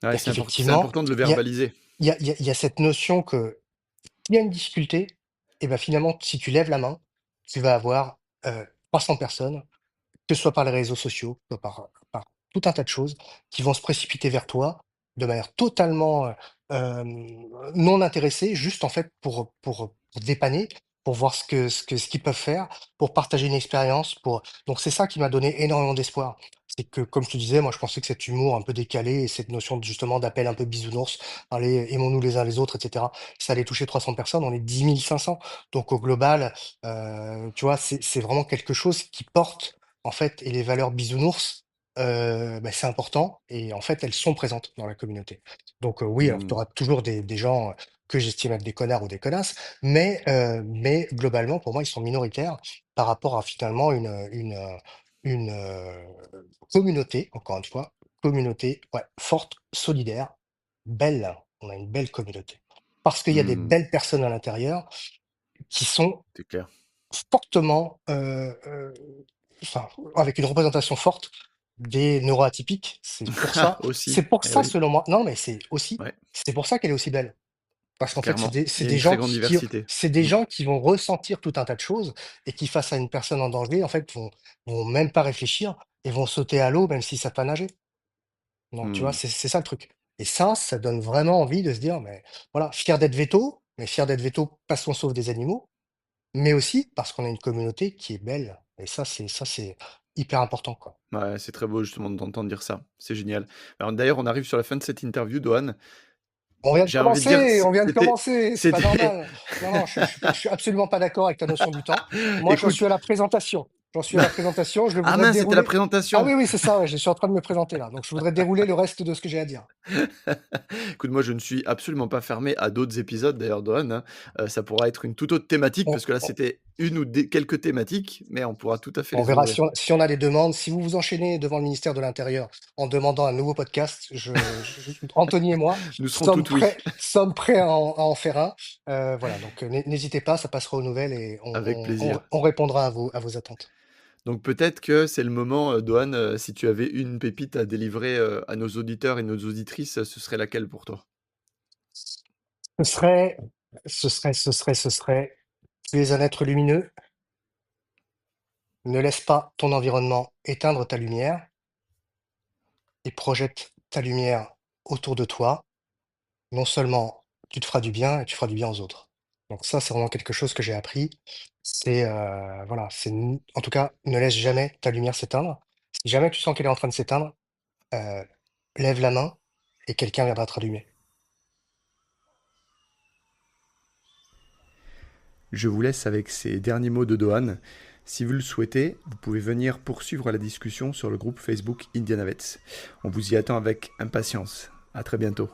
Speaker 1: Ouais,
Speaker 2: C'est-à-dire
Speaker 1: c'est
Speaker 2: qu'effectivement,
Speaker 1: important de le
Speaker 2: il y a
Speaker 1: verbaliser.
Speaker 2: il y a cette notion que s'il y a une difficulté et ben, finalement, si tu lèves la main, tu vas avoir, 300 personnes que ce soit par les réseaux sociaux, que ce soit par tout un tas de choses qui vont se précipiter vers toi de manière totalement, non intéressée, juste en fait pour dépanner, pour voir ce qu'ils peuvent faire, pour partager une expérience, pour donc c'est ça qui m'a donné énormément d'espoir. C'est que, comme je te disais, moi je pensais que cet humour un peu décalé et cette notion de justement d'appel un peu bisounours, allez, aimons-nous les uns les autres et cetera, ça allait toucher 300 personnes, on est 10 500. Donc au global, tu vois, c'est vraiment quelque chose qui porte en fait et les valeurs bisounours, c'est important et en fait, elles sont présentes dans la communauté. Donc, oui, alors tu
Speaker 1: Mmh.
Speaker 2: auras toujours des gens, que j'estime être des connards ou des connasses, mais globalement, pour moi, ils sont minoritaires par rapport à finalement une, communauté, encore une fois, communauté, ouais, forte, solidaire, belle. On a une belle communauté. Parce qu'il y a des
Speaker 1: Mmh.
Speaker 2: belles personnes à l'intérieur qui sont
Speaker 1: C'est clair.
Speaker 2: fortement, enfin, avec une représentation forte des neuroatypiques.
Speaker 1: Ah! Aussi,
Speaker 2: C'est pour
Speaker 1: eh
Speaker 2: ça
Speaker 1: oui,
Speaker 2: selon moi non, mais
Speaker 1: ouais,
Speaker 2: c'est pour ça qu'elle est aussi belle. Parce qu'en fait,
Speaker 1: clairement. Il
Speaker 2: c'est
Speaker 1: y a
Speaker 2: des
Speaker 1: une très
Speaker 2: gens
Speaker 1: grande
Speaker 2: qui
Speaker 1: diversité.
Speaker 2: c'est des
Speaker 1: Mmh.
Speaker 2: gens qui vont ressentir tout un tas de choses et qui, face à une personne en danger, en fait, vont même pas réfléchir et vont sauter à l'eau même s'ils savent pas nager. Donc tu vois,
Speaker 1: Mmh.
Speaker 2: c'est ça le truc. Et ça donne vraiment envie de se dire: «Mais voilà, fier d'être véto, mais fier d'être véto parce qu'on sauve des animaux, mais aussi parce qu'on a une communauté qui est belle et ça, c'est hyper important, quoi.
Speaker 1: Ouais, c'est très beau justement de t'entendre dire ça. C'est génial. Alors d'ailleurs, on arrive sur la fin de cette interview, Dohan. J'ai envie de dire,
Speaker 2: On vient de
Speaker 1: c'était
Speaker 2: commencer, c'est pas
Speaker 1: c'était
Speaker 2: normal. Non, non, je suis absolument pas d'accord avec ta notion du temps. Moi, j'en
Speaker 1: écoute,
Speaker 2: suis à la présentation. J'en suis à la présentation, je
Speaker 1: ah
Speaker 2: voudrais
Speaker 1: mince, c'était la
Speaker 2: dérouler ah
Speaker 1: présentation!
Speaker 2: oui, oui, c'est ça, ouais, je suis en train de me présenter là, donc je voudrais dérouler le reste de ce que j'ai à dire.
Speaker 1: Écoute, moi, je ne suis absolument pas fermé à d'autres épisodes d'ailleurs, Dohan, hein. Ça pourra être une toute autre thématique
Speaker 2: On
Speaker 1: parce que là,
Speaker 2: on
Speaker 1: c'était une ou des quelques thématiques, mais on pourra tout à fait
Speaker 2: on
Speaker 1: les
Speaker 2: verra
Speaker 1: ouvrir.
Speaker 2: si on a des demandes. Si vous vous enchaînez devant le ministère de l'intérieur en demandant un nouveau podcast, Anthony et moi
Speaker 1: Nous serons tout oui,
Speaker 2: sommes prêts à en faire un. Voilà, donc n'hésitez pas, ça passera aux nouvelles et
Speaker 1: avec plaisir.
Speaker 2: on répondra à vos attentes.
Speaker 1: Donc peut-être que c'est le moment, Dohan, si tu avais une pépite à délivrer, à nos auditeurs et nos auditrices, ce serait laquelle pour toi?
Speaker 2: Ce serait ce serait: «Tu es un être lumineux, ne laisse pas ton environnement éteindre ta lumière et projette ta lumière autour de toi. Non seulement tu te feras du bien et tu feras du bien aux autres». Donc ça, c'est vraiment quelque chose que j'ai appris. C'est, voilà, c'est n en tout cas, ne laisse jamais ta lumière s'éteindre. Si jamais tu sens qu'elle est en train de s'éteindre, heu, lève la main et quelqu'un viendra te rallumer.
Speaker 1: Je vous laisse avec ces derniers mots de Dohan. Si vous le souhaitez, vous pouvez venir poursuivre la discussion sur le groupe Facebook Indianavets. On vous y attend avec impatience. À très bientôt.